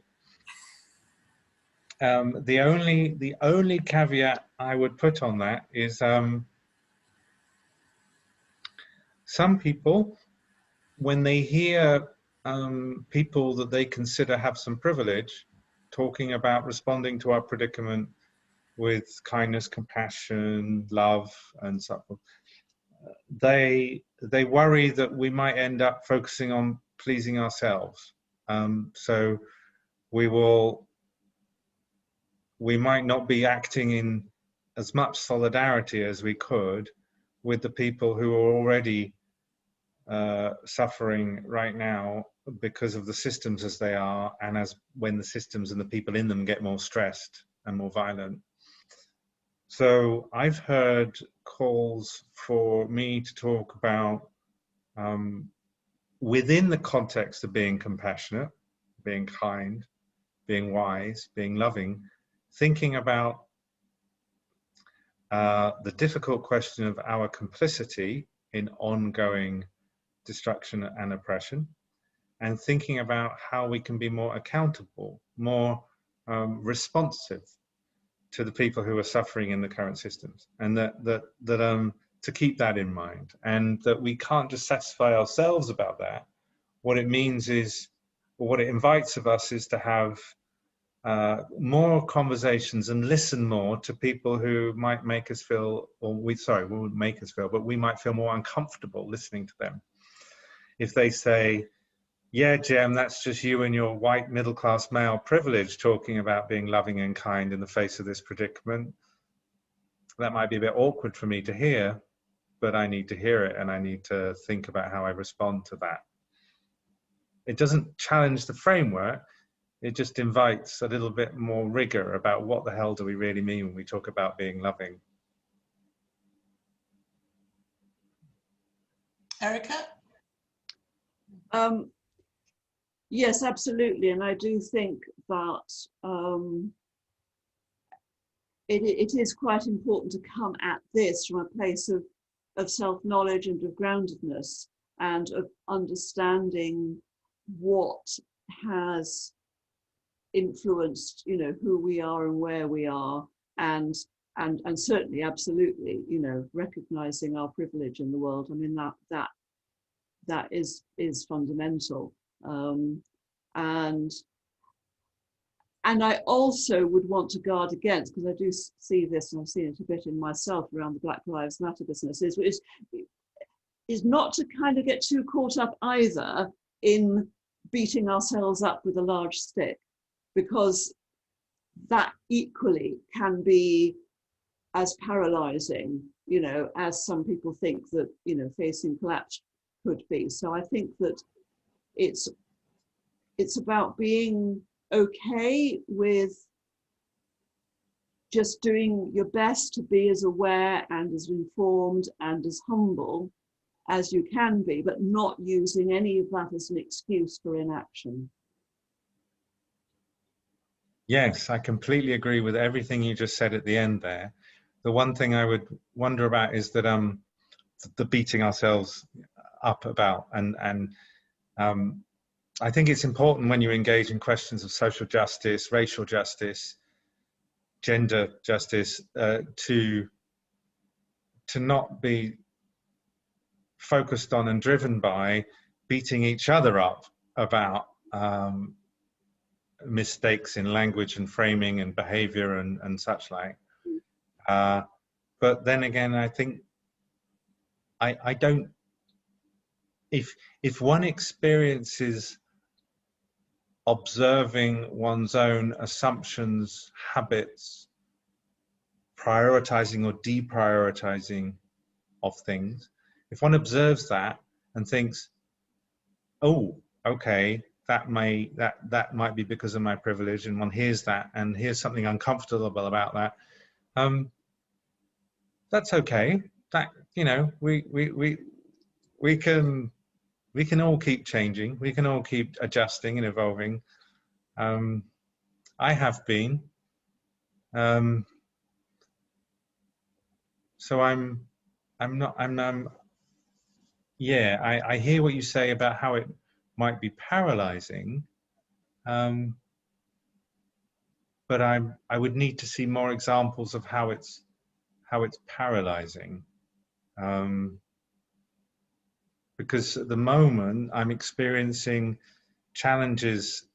The only caveat I would put on that is some people, when they hear people that they consider have some privilege talking about responding to our predicament with kindness, compassion, love, and so forth, they worry that we might end up focusing on pleasing ourselves. So we might not be acting in as much solidarity as we could with the people who are already suffering right now because of the systems as they are, and as when the systems and the people in them get more stressed and more violent. So I've heard calls for me to talk about, within the context of being compassionate, being kind, being wise, being loving, thinking about the difficult question of our complicity in ongoing destruction and oppression, and thinking about how we can be more accountable, more responsive to the people who are suffering in the current systems, and that to keep that in mind, and that we can't just satisfy ourselves about that. What it means is, or what it invites of us, is to have more conversations and listen more to people who might make us feel, or wouldn't make us feel, but we might feel more uncomfortable listening to them. If they say, Yeah, Jem, that's just you and your white middle-class male privilege talking about being loving and kind in the face of this predicament. That might be a bit awkward for me to hear, but I need to hear it, and I need to think about how I respond to that. It doesn't challenge the framework, it just invites a little bit more rigor about what the hell do we really mean when we talk about being loving. Erica? Yes, absolutely. And I do think that it is quite important to come at this from a place of self-knowledge and of groundedness and of understanding what has influenced, you know, who we are and where we are, and certainly, absolutely, you know, recognizing our privilege in the world. I mean, that is fundamental. And I also would want to guard against, because I do see this, and I've seen it a bit in myself around the Black Lives Matter business, is not to kind of get too caught up either in beating ourselves up with a large stick, because that equally can be as paralyzing, you know, as some people think that, you know, facing collapse could be. So I think that it's about being okay with just doing your best to be as aware and as informed and as humble as you can be, but not using any of that as an excuse for inaction. Yes, I completely agree with everything you just said at the end there. The one thing I would wonder about is that the beating ourselves up about, and I think it's important when you engage in questions of social justice, racial justice, gender justice, to not be focused on and driven by beating each other up about mistakes in language and framing and behavior and such like. But then again, I think I don't, if one experiences observing one's own assumptions, habits, prioritizing or deprioritizing of things, if one observes that and thinks, oh, okay, that might be because of my privilege, and one hears that and hears something uncomfortable about that, that's okay. That, you know, we can all keep changing. We can all keep adjusting and evolving. I have been. So yeah, I hear what you say about how it might be paralyzing. But I would need to see more examples of how it's paralyzing. Because at the moment I'm experiencing challenges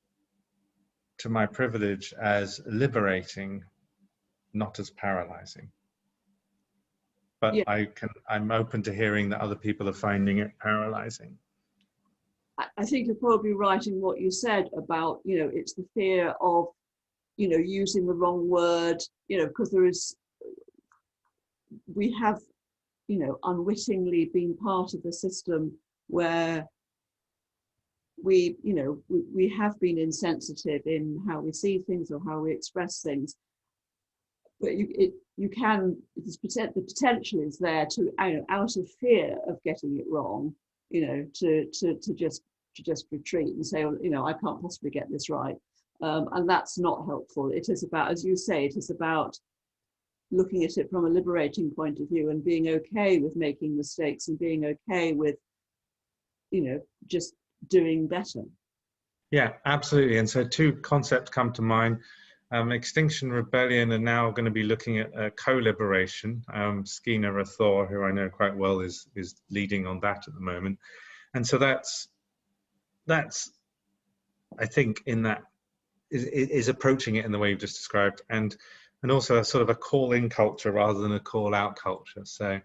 to my privilege as liberating, not as paralyzing. But yeah. I'm open to hearing that other people are finding it paralyzing. I think you're probably right in what you said about, you know, it's the fear of, you know, using the wrong word, you know, because we have, you know, unwittingly been part of the system where we, you know, we have been insensitive in how we see things or how we express things. But the potential is there to, you know, out of fear of getting it wrong, you know, to just retreat and say, well, you know, I can't possibly get this right. And that's not helpful. It is about, as you say, it is about looking at it from a liberating point of view and being okay with making mistakes and being okay with, you know, just doing better. Yeah, absolutely. And so two concepts come to mind. Extinction Rebellion are now going to be looking at co-liberation. Skeena Rathore, who I know quite well, is leading on that at the moment. And so that's I think in that is approaching it in the way you've just described, and also a sort of a call-in culture rather than a call-out culture. So,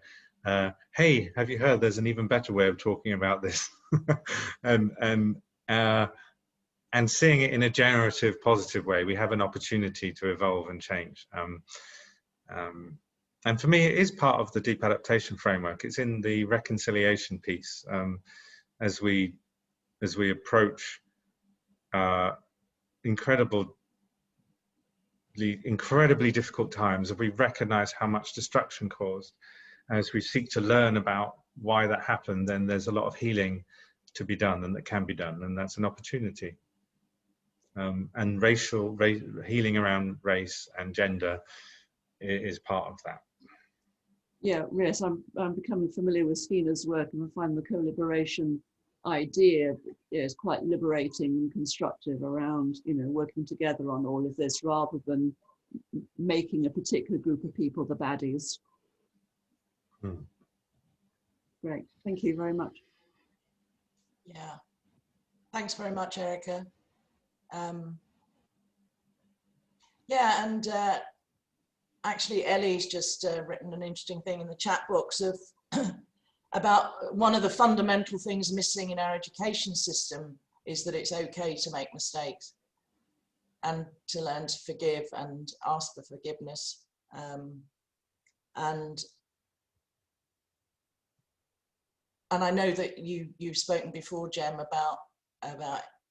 hey, have you heard? There's an even better way of talking about this, and and seeing it in a generative, positive way. We have an opportunity to evolve and change. And for me, it is part of the deep adaptation framework. It's in the reconciliation piece. As we approach incredibly difficult times, if we recognize how much destruction caused, as we seek to learn about why that happened, then there's a lot of healing to be done, and that can be done, and that's an opportunity. And healing around race and gender is part of that. Yeah, yes, I'm becoming familiar with Sfina's work, and I find the co-liberation idea is quite liberating and constructive around, you know, working together on all of this rather than making a particular group of people the baddies. Great, thank you very much. Yeah, thanks very much, Erica. Yeah, and actually Ellie's just written an interesting thing in the chat box of about one of the fundamental things missing in our education system is that it's okay to make mistakes and to learn to forgive and ask for forgiveness. And I know that you've spoken before, Jem, about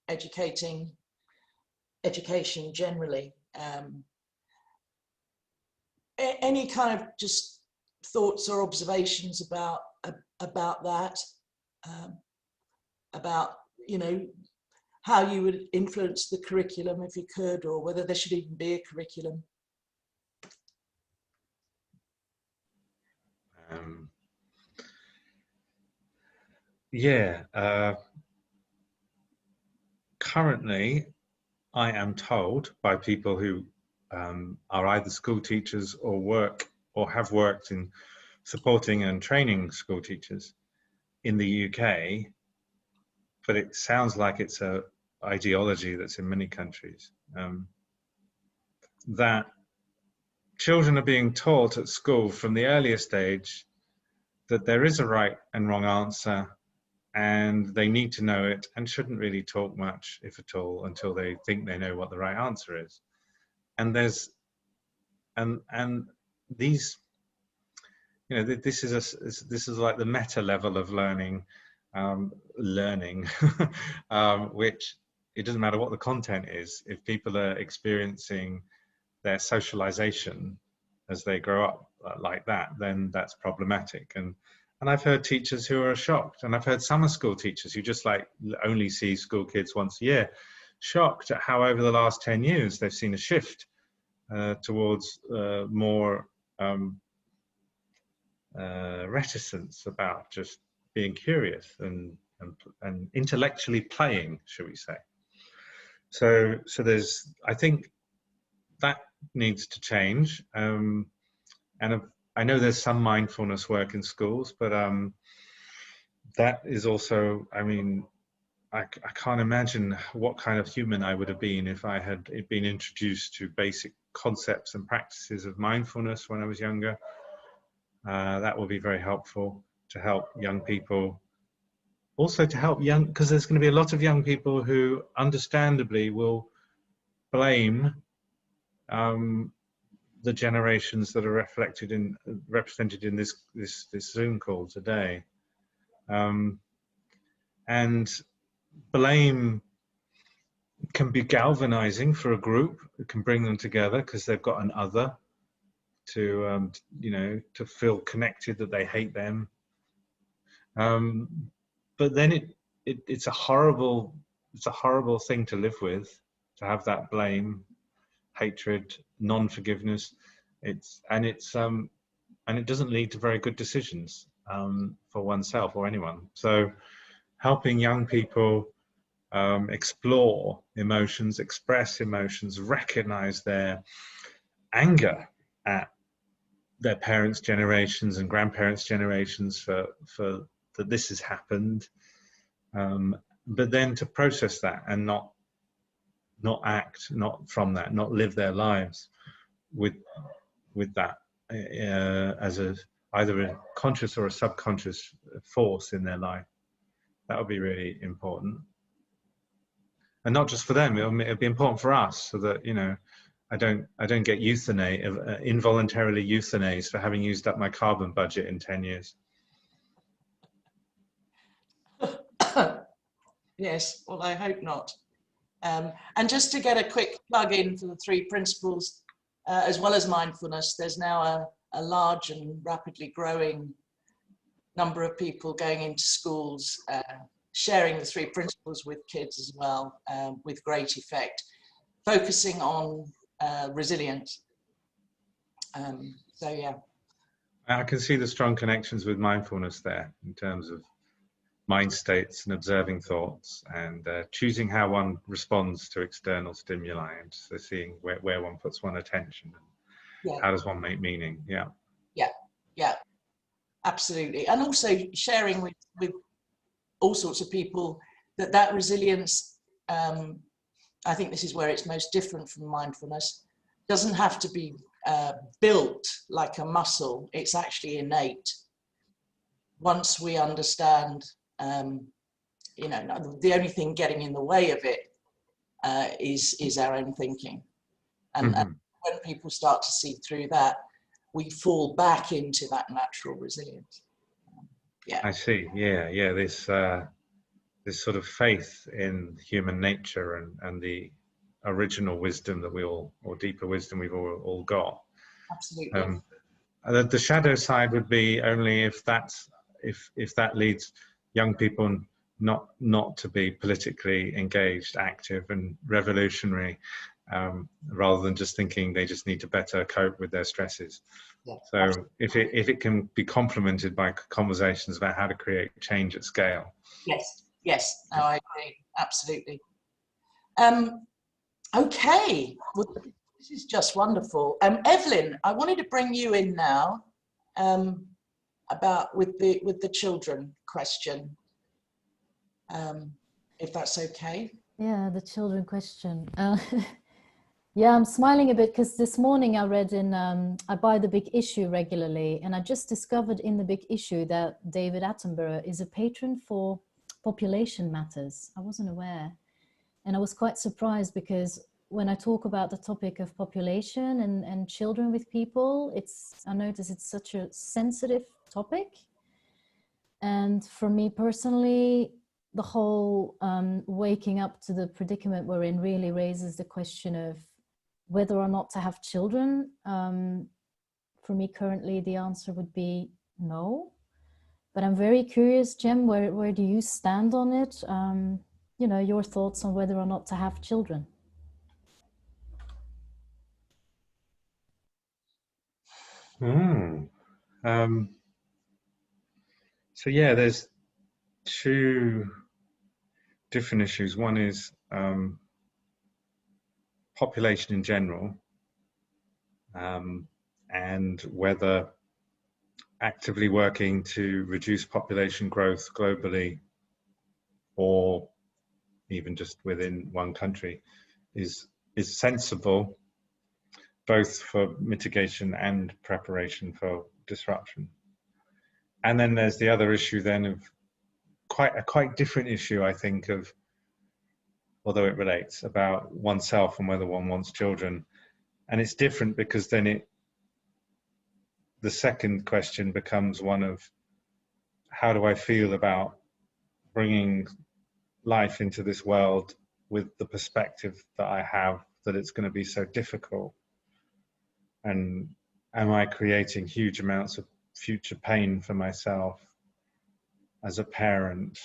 education generally. Any kind of just thoughts or observations about that, about, you know, how you would influence the curriculum if you could, or whether there should even be a curriculum? Currently, I am told by people who are either school teachers or have worked in supporting and training school teachers in the UK, but it sounds like it's a ideology that's in many countries, that children are being taught at school from the earliest age that there is a right and wrong answer, and they need to know it and shouldn't really talk much, if at all, until they think they know what the right answer is. And there's and these, you know, this is like the meta level of learning, which it doesn't matter what the content is. If people are experiencing their socialization as they grow up like that, then that's problematic. And I've heard teachers who are shocked, and I've heard summer school teachers who just like only see school kids once a year, shocked at how over the last 10 years they've seen a shift towards more reticence about just being curious and intellectually playing, shall we say. So there's, I think that needs to change. And I know there's some mindfulness work in schools, but that is also, I mean, I can't imagine what kind of human I would have been if I had been introduced to basic concepts and practices of mindfulness when I was younger. That will be very helpful to help young people. Also to help because there's going to be a lot of young people who understandably will blame the generations that are represented in this Zoom call today. And blame can be galvanizing for a group. It can bring them together because they've got an other to you know, to feel connected, that they hate them. But then it's a horrible thing to live with, to have that blame, hatred, non-forgiveness. And it doesn't lead to very good decisions for oneself or anyone. So helping young people explore emotions, express emotions, recognize their anger at their parents' generations and grandparents' generations for that this has happened, but then to process that and not act, not from that, not live their lives with that as either a conscious or a subconscious force in their life. That would be really important. and not just for them. It'll be important for us, so that, you know, I don't get involuntarily euthanized for having used up my carbon budget in 10 years. Yes, well, I hope not. And just to get a quick plug in for the 3 principles, as well as mindfulness, there's now a large and rapidly growing number of people going into schools, sharing the 3 principles with kids as well, with great effect, focusing on resilience. So yeah. I can see the strong connections with mindfulness there, in terms of mind states and observing thoughts, and choosing how one responds to external stimuli, and so seeing where one puts one's attention, and how does one make meaning. Yeah, absolutely. And also sharing with all sorts of people that resilience, I think this is where it's most different from mindfulness, doesn't have to be built like a muscle. It's actually innate. Once we understand, you know, the only thing getting in the way of it is our own thinking. And when people start to see through that, we fall back into that natural resilience. Yeah. I see. Yeah. This sort of faith in human nature and the original wisdom that we all, or deeper wisdom we've all got. Absolutely. The shadow side would be only if that leads young people not to be politically engaged, active, and revolutionary, rather than just thinking they just need to better cope with their stresses. Yeah, so absolutely. if it can be complemented by conversations about how to create change at scale. Yes, no, I agree, absolutely. Okay, well, this is just wonderful. Evelyn, I wanted to bring you in now, about with the children question, if that's okay. Yeah, the children question. Yeah, I'm smiling a bit because this morning I read in, I buy the Big Issue regularly, and I just discovered in the Big Issue that David Attenborough is a patron for population matters. I wasn't aware. And I was quite surprised because when I talk about the topic of population and children with people, I notice it's such a sensitive topic. And for me personally, the whole waking up to the predicament we're in really raises the question of whether or not to have children. For me currently, the answer would be no. But I'm very curious, Jem, where do you stand on it? You know, your thoughts on whether or not to have children. So yeah, there's 2 different issues. One is population in general, and whether actively working to reduce population growth globally, or even just within one country, is sensible, both for mitigation and preparation for disruption. And then there's the other issue then of a quite different issue, I think, of, although it relates, about oneself and whether one wants children. And it's different because then the second question becomes one of, how do I feel about bringing life into this world with the perspective that I have, that it's going to be so difficult? And am I creating huge amounts of future pain for myself as a parent,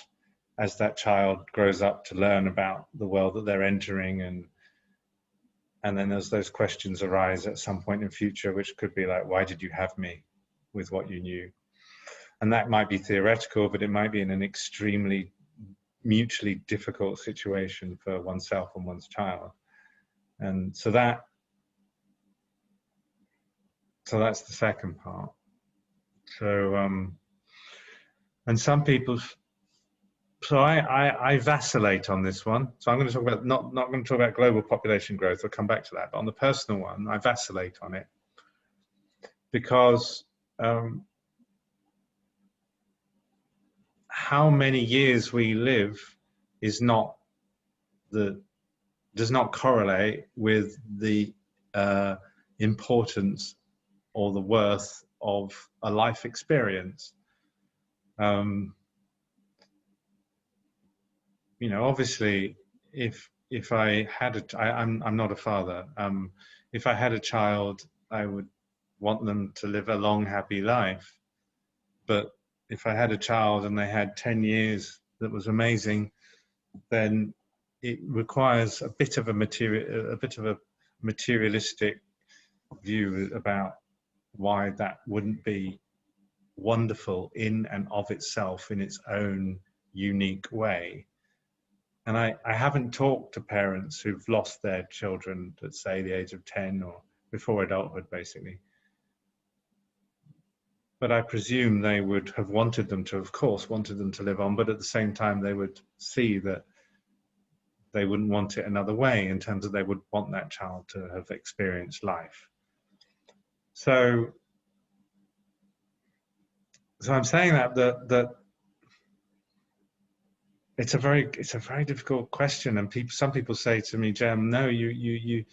as that child grows up to learn about the world that they're entering? And then as those questions arise at some point in future, which could be like, why did you have me with what you knew? And that might be theoretical, but it might be in an extremely mutually difficult situation for oneself and one's child. And so that's the second part. So, and some people, so I vacillate on this one. So I'm going to talk about, not going to talk about global population growth, I'll come back to that, but on the personal one, I vacillate on it. Because how many years we live is not that does not correlate with the importance or the worth of a life experience. You know, obviously, if I had I'm not a father. If I had a child, I would want them to live a long, happy life. But if I had a child and they had 10 years that was amazing, then it requires a bit of a materialistic view about why that wouldn't be wonderful in and of itself in its own unique way. And I haven't talked to parents who've lost their children at, say, the age of 10 or before adulthood, basically. But I presume they would have wanted them to, of course, wanted them to live on, but at the same time, they would see that they wouldn't want it another way, in terms of they would want that child to have experienced life. So I'm saying that it's a very difficult question, and some people say to me, Jem, no, you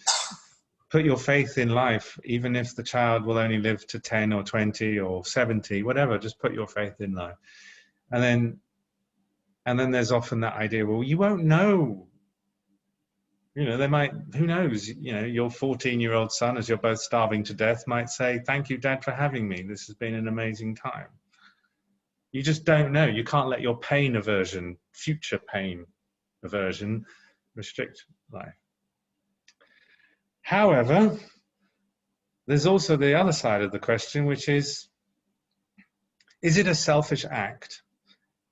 put your faith in life, even if the child will only live to 10 or 20 or 70, whatever. Just put your faith in life, and then there's often that idea, well, you won't know. You know, they might, who knows, you know, your 14-year-old son, as you're both starving to death, might say, thank you, Dad, for having me. This has been an amazing time. You just don't know. You can't let your pain aversion, future pain aversion, restrict life. However, there's also the other side of the question, which is it a selfish act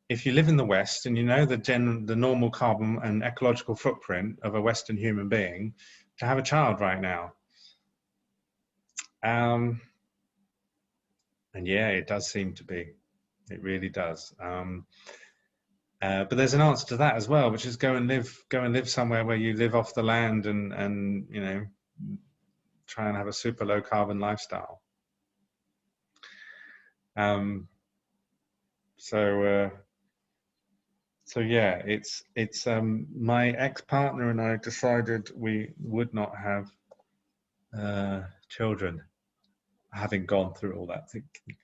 if you live in the West and you know the normal carbon and ecological footprint of a Western human being to have a child right now? And yeah, it does seem to be. It really does. But there's an answer to that as well, which is go and live somewhere where you live off the land and you know, try and have a super low carbon lifestyle. So yeah, it's my ex-partner and I decided we would not have children, having gone through all that thinking.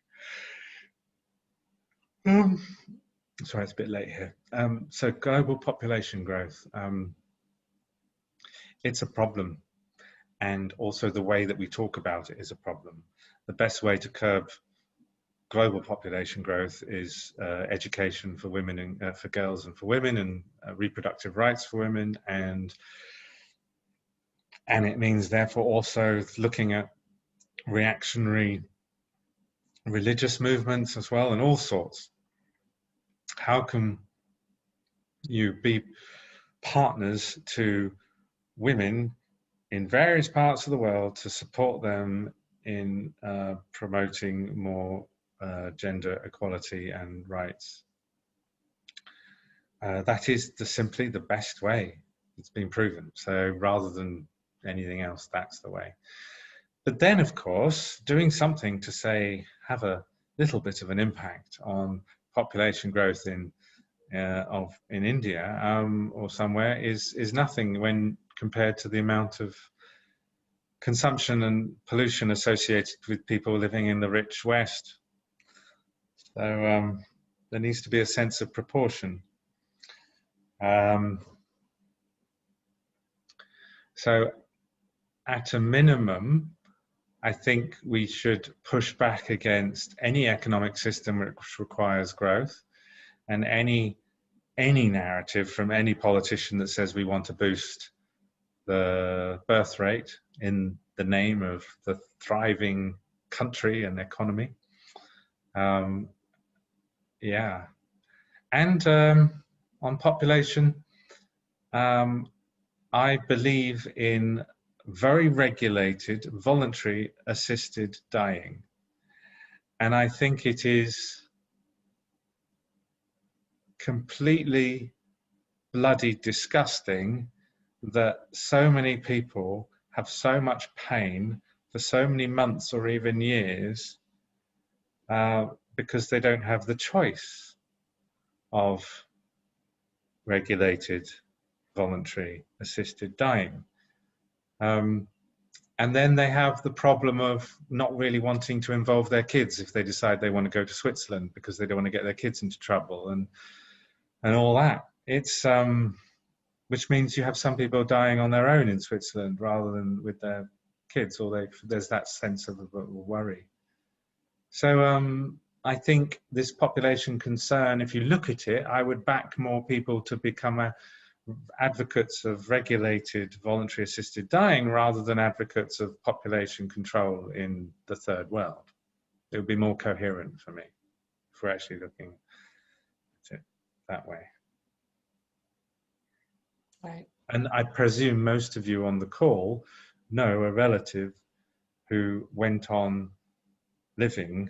Sorry, it's a bit late here. So global population growth, it's a problem, and also the way that we talk about it is a problem. The best way to curb global population growth is education for women and for girls and for women, and reproductive rights for women, and it means therefore also looking at reactionary religious movements as well, and all sorts. How can you be partners to women in various parts of the world to support them in promoting more gender equality and rights? That is simply the best way. It's been proven. So rather than anything else, that's the way. But then, of course, doing something to say have a little bit of an impact on population growth in India or somewhere is nothing when compared to the amount of consumption and pollution associated with people living in the rich West. So there needs to be a sense of proportion. So at a minimum, I think we should push back against any economic system which requires growth, and any narrative from any politician that says we want to boost the birth rate in the name of the thriving country and economy. Yeah. And on population, I believe in very regulated, voluntary assisted dying. And I think it is completely bloody disgusting that so many people have so much pain for so many months or even years because they don't have the choice of regulated, voluntary assisted dying. And then they have the problem of not really wanting to involve their kids if they decide they want to go to Switzerland because they don't want to get their kids into trouble and all that. It's which means you have some people dying on their own in Switzerland rather than with their kids, or there's that sense of worry. So I think this population concern, if you look at it, I would back more people to become advocates of regulated voluntary assisted dying rather than advocates of population control in the third world. It would be more coherent for me if we're actually looking at it that way. Right. And I presume most of you on the call know a relative who went on living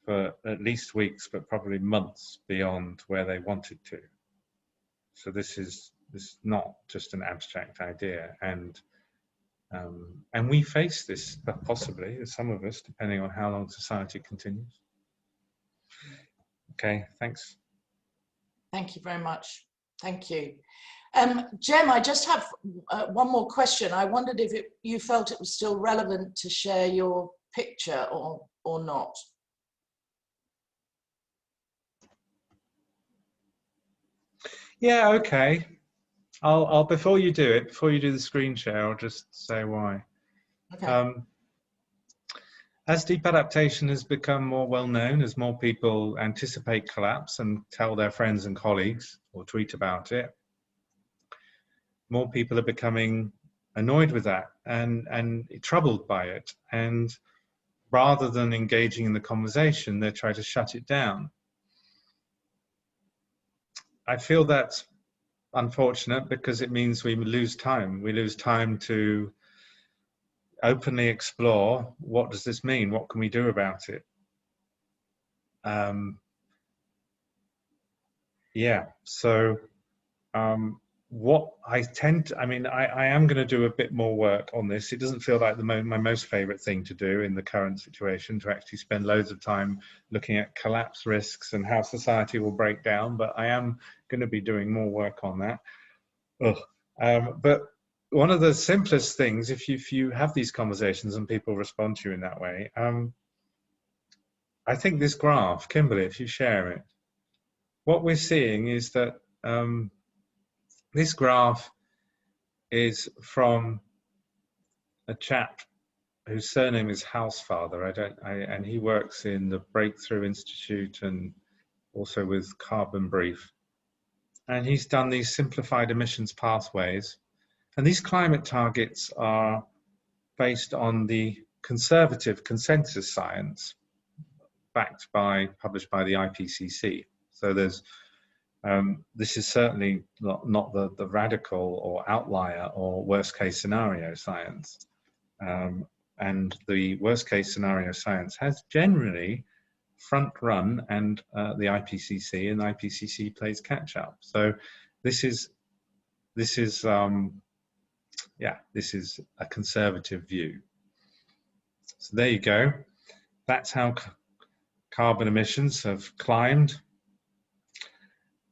for at least weeks, but probably months beyond where they wanted to. So this is not just an abstract idea, and we face this possibly, some of us, depending on how long society continues. Okay, thanks. Thank you very much. Thank you. Jem, I just have one more question. I wondered if you felt it was still relevant to share your picture or not. Yeah, okay. I'll before you do the screen share, I'll just say why. Okay. As deep adaptation has become more well known, as more people anticipate collapse and tell their friends and colleagues or tweet about it, more people are becoming annoyed with that and troubled by it. And rather than engaging in the conversation, they try to shut it down. I feel that's unfortunate because it means we lose time. We lose time to openly explore, what does this mean? What can we do about it? Yeah, so what I tend to, I am going to do a bit more work on this. It doesn't feel like my most favorite thing to do in the current situation, to actually spend loads of time looking at collapse risks and how society will break down, but I am going to be doing more work on that. But one of the simplest things, if you have these conversations and people respond to you in that way, I think this graph, Kimberly, if you share it, what we're seeing is that this graph is from a chap whose surname is Housefather. And he works in the Breakthrough Institute and also with Carbon Brief. And he's done these simplified emissions pathways. And these climate targets are based on the conservative consensus science published by the IPCC. So there's this is certainly not the radical or outlier or worst case scenario science. And the worst case scenario science has generally front run and the IPCC, and the IPCC plays catch up. So this is a conservative view. So there you go. That's how carbon emissions have climbed.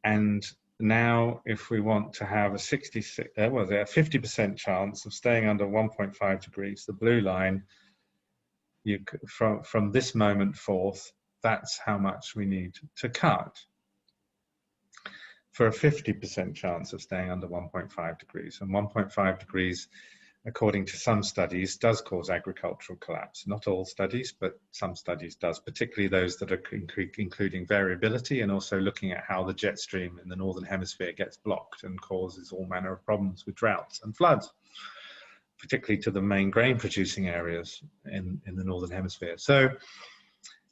And now if we want to have a 50% chance of staying under 1.5 degrees, the blue line, from this moment forth, that's how much we need to cut for a 50% chance of staying under 1.5 degrees. And 1.5 degrees, according to some studies, does cause agricultural collapse. Not all studies, but some studies does, particularly those that are including variability and also looking at how the jet stream in the Northern Hemisphere gets blocked and causes all manner of problems with droughts and floods, particularly to the main grain producing areas in the Northern Hemisphere. So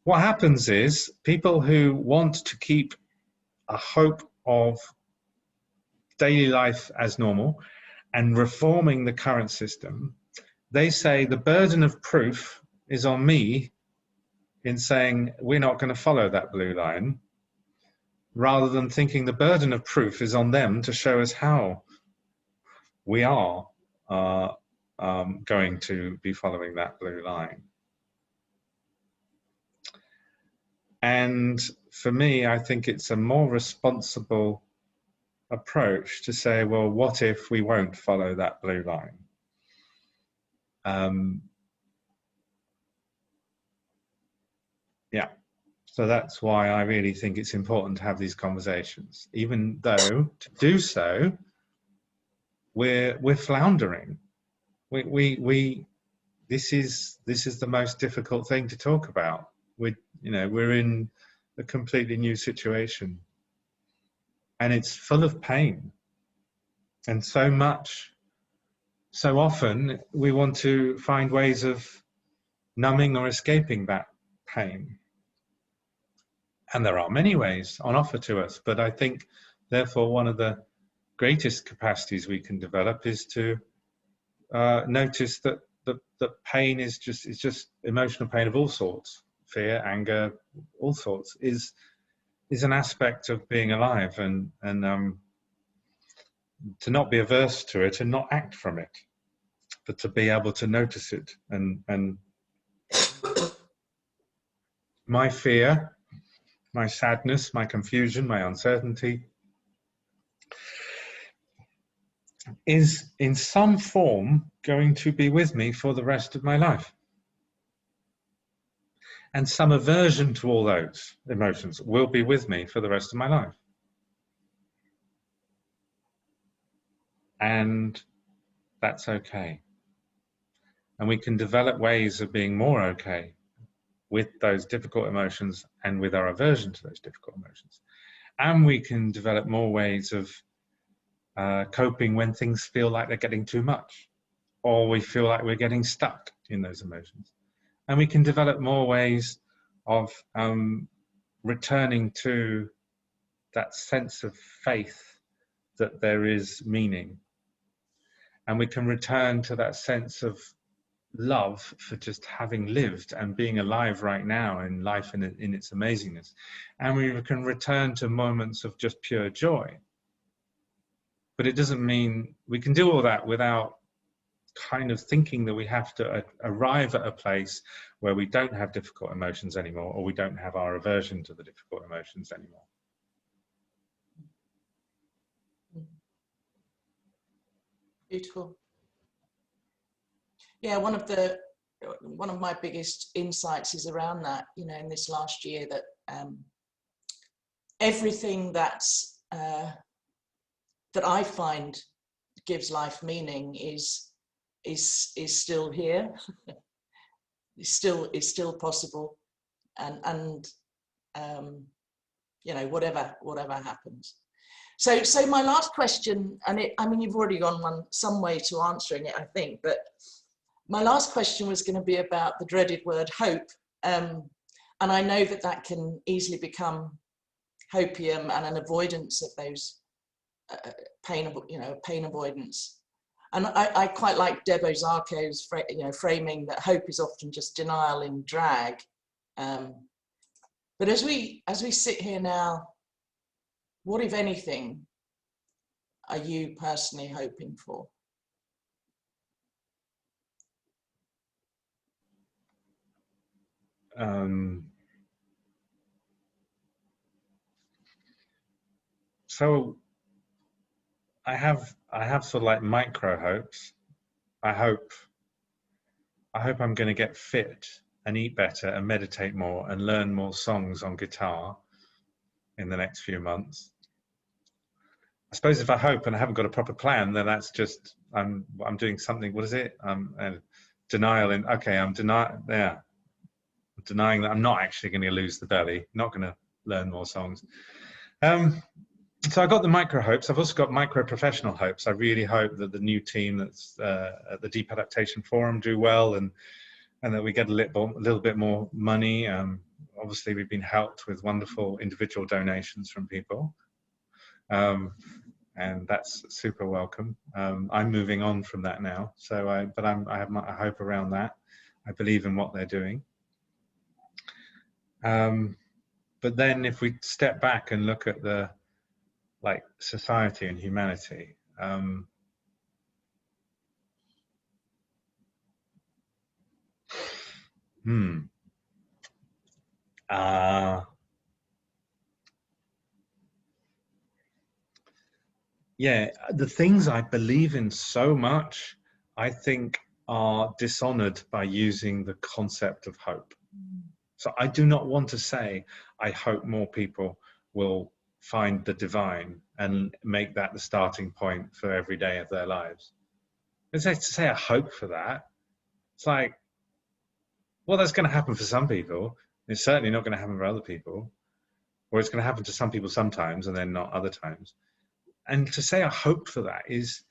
what happens is people who want to keep a hope of daily life as normal and reforming the current system, they say the burden of proof is on me in saying we're not going to follow that blue line, rather than thinking the burden of proof is on them to show us how we are going to be following that blue line. And for me, I think it's a more responsible approach to say, well, what if we won't follow that blue line? Yeah, so that's why I really think it's important to have these conversations, even though to do so, we're floundering. This is the most difficult thing to talk about. We're in a completely new situation, and it's full of pain, and so often we want to find ways of numbing or escaping that pain. And there are many ways on offer to us, but I think therefore one of the greatest capacities we can develop is to notice that the pain is just emotional pain of all sorts, fear, anger, all sorts, is an aspect of being alive, and to not be averse to it and not act from it, but to be able to notice it. And my fear, my sadness, my confusion, my uncertainty is in some form going to be with me for the rest of my life. And some aversion to all those emotions will be with me for the rest of my life. And that's okay. And we can develop ways of being more okay with those difficult emotions and with our aversion to those difficult emotions. And we can develop more ways of coping when things feel like they're getting too much, or we feel like we're getting stuck in those emotions. And we can develop more ways of returning to that sense of faith that there is meaning. And we can return to that sense of love for just having lived and being alive right now, and life in its amazingness. And we can return to moments of just pure joy. But it doesn't mean we can do all that without kind of thinking that we have to arrive at a place where we don't have difficult emotions anymore, or we don't have our aversion to the difficult emotions anymore. Beautiful. Yeah, one of my biggest insights is around that, in this last year, that everything that's that I find gives life meaning is still here. is still possible, and whatever happens. So my last question, and you've already gone some way to answering it, I think, but my last question was going to be about the dreaded word hope, and I know that can easily become hopium and an avoidance of those pain avoidance. And I quite like Debo Zarco's framing that hope is often just denial in drag. But as we sit here now, what, if anything, are you personally hoping for? So I have sort of like micro hopes. I hope I'm going to get fit and eat better and meditate more and learn more songs on guitar in the next few months. I suppose if I hope and I haven't got a proper plan, then that's just I'm doing something. What is it? Denial. I'm denying that I'm not actually going to lose the belly. Not going to learn more songs. So I got the micro hopes. I've also got micro professional hopes. I really hope that the new team that's at the Deep Adaptation Forum do well, and that we get a little bit more money. Obviously, we've been helped with wonderful individual donations from people, and that's super welcome. I'm moving on from that now, so I have my hope around that. I believe in what they're doing. But then, if we step back and look at the society and humanity, yeah, the things I believe in so much, I think are dishonored by using the concept of hope. So I do not want to say, I hope more people will find the divine and make that the starting point for every day of their lives. It's like to say I hope for that. It's like, well, that's going to happen for some people. It's certainly not going to happen for other people. Or it's going to happen to some people sometimes and then not other times. And to say I hope for that is,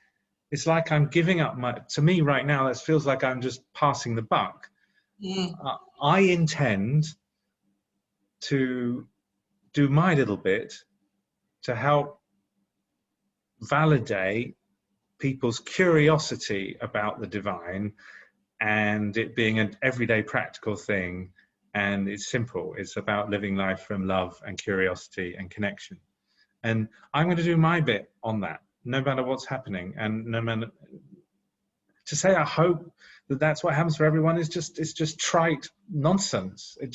it's like I'm giving up my, to me right now, that feels like I'm just passing the buck. I intend to do my little bit to help validate people's curiosity about the divine and it being an everyday practical thing. And it's simple. It's about living life from love and curiosity and connection. And I'm going to do my bit on that, no matter what's happening. And no matter, to say I hope that that's what happens for everyone is just, it's just trite nonsense. I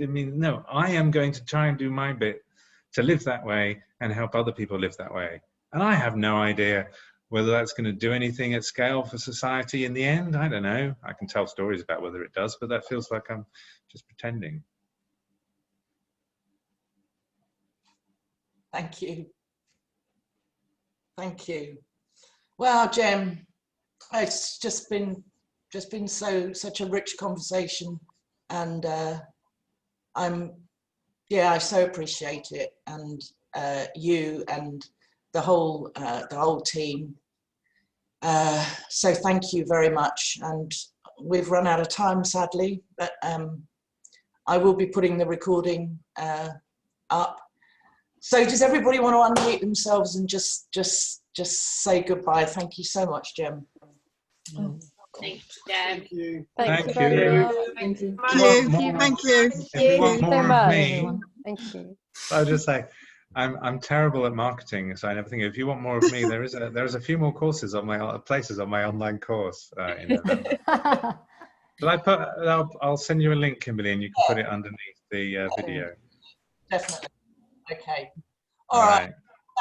mean, no, I am going to try and do my bit to live that way and help other people live that way. And I have no idea whether that's going to do anything at scale for society in the end. I don't know. I can tell stories about whether it does, but that feels like I'm just pretending. Thank you. Thank you. Well, Jem, it's just been such a rich conversation, and I so appreciate it, and you and the whole team. So thank you very much. And we've run out of time, sadly, but I will be putting the recording up. So does everybody want to unmute themselves and just say goodbye? Thank you so much, Jem. Thank you, Jem. Thank you. Thank very you. much. Thank you. Thank you. If you want more of much. me, Thank you. I'll just say, I'm terrible at marketing, so I never think if you want more of me, there is a few more courses on my places on my online course in November. But I'll send you a link, Kimberly, and you can put it underneath the video. Definitely. Okay. All right.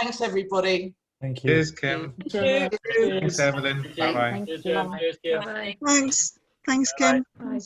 Thanks, everybody. Thank you. Cheers, Kim. Thanks, Evelyn. Bye bye. Thank you. Bye. Thanks, Kim. Bye.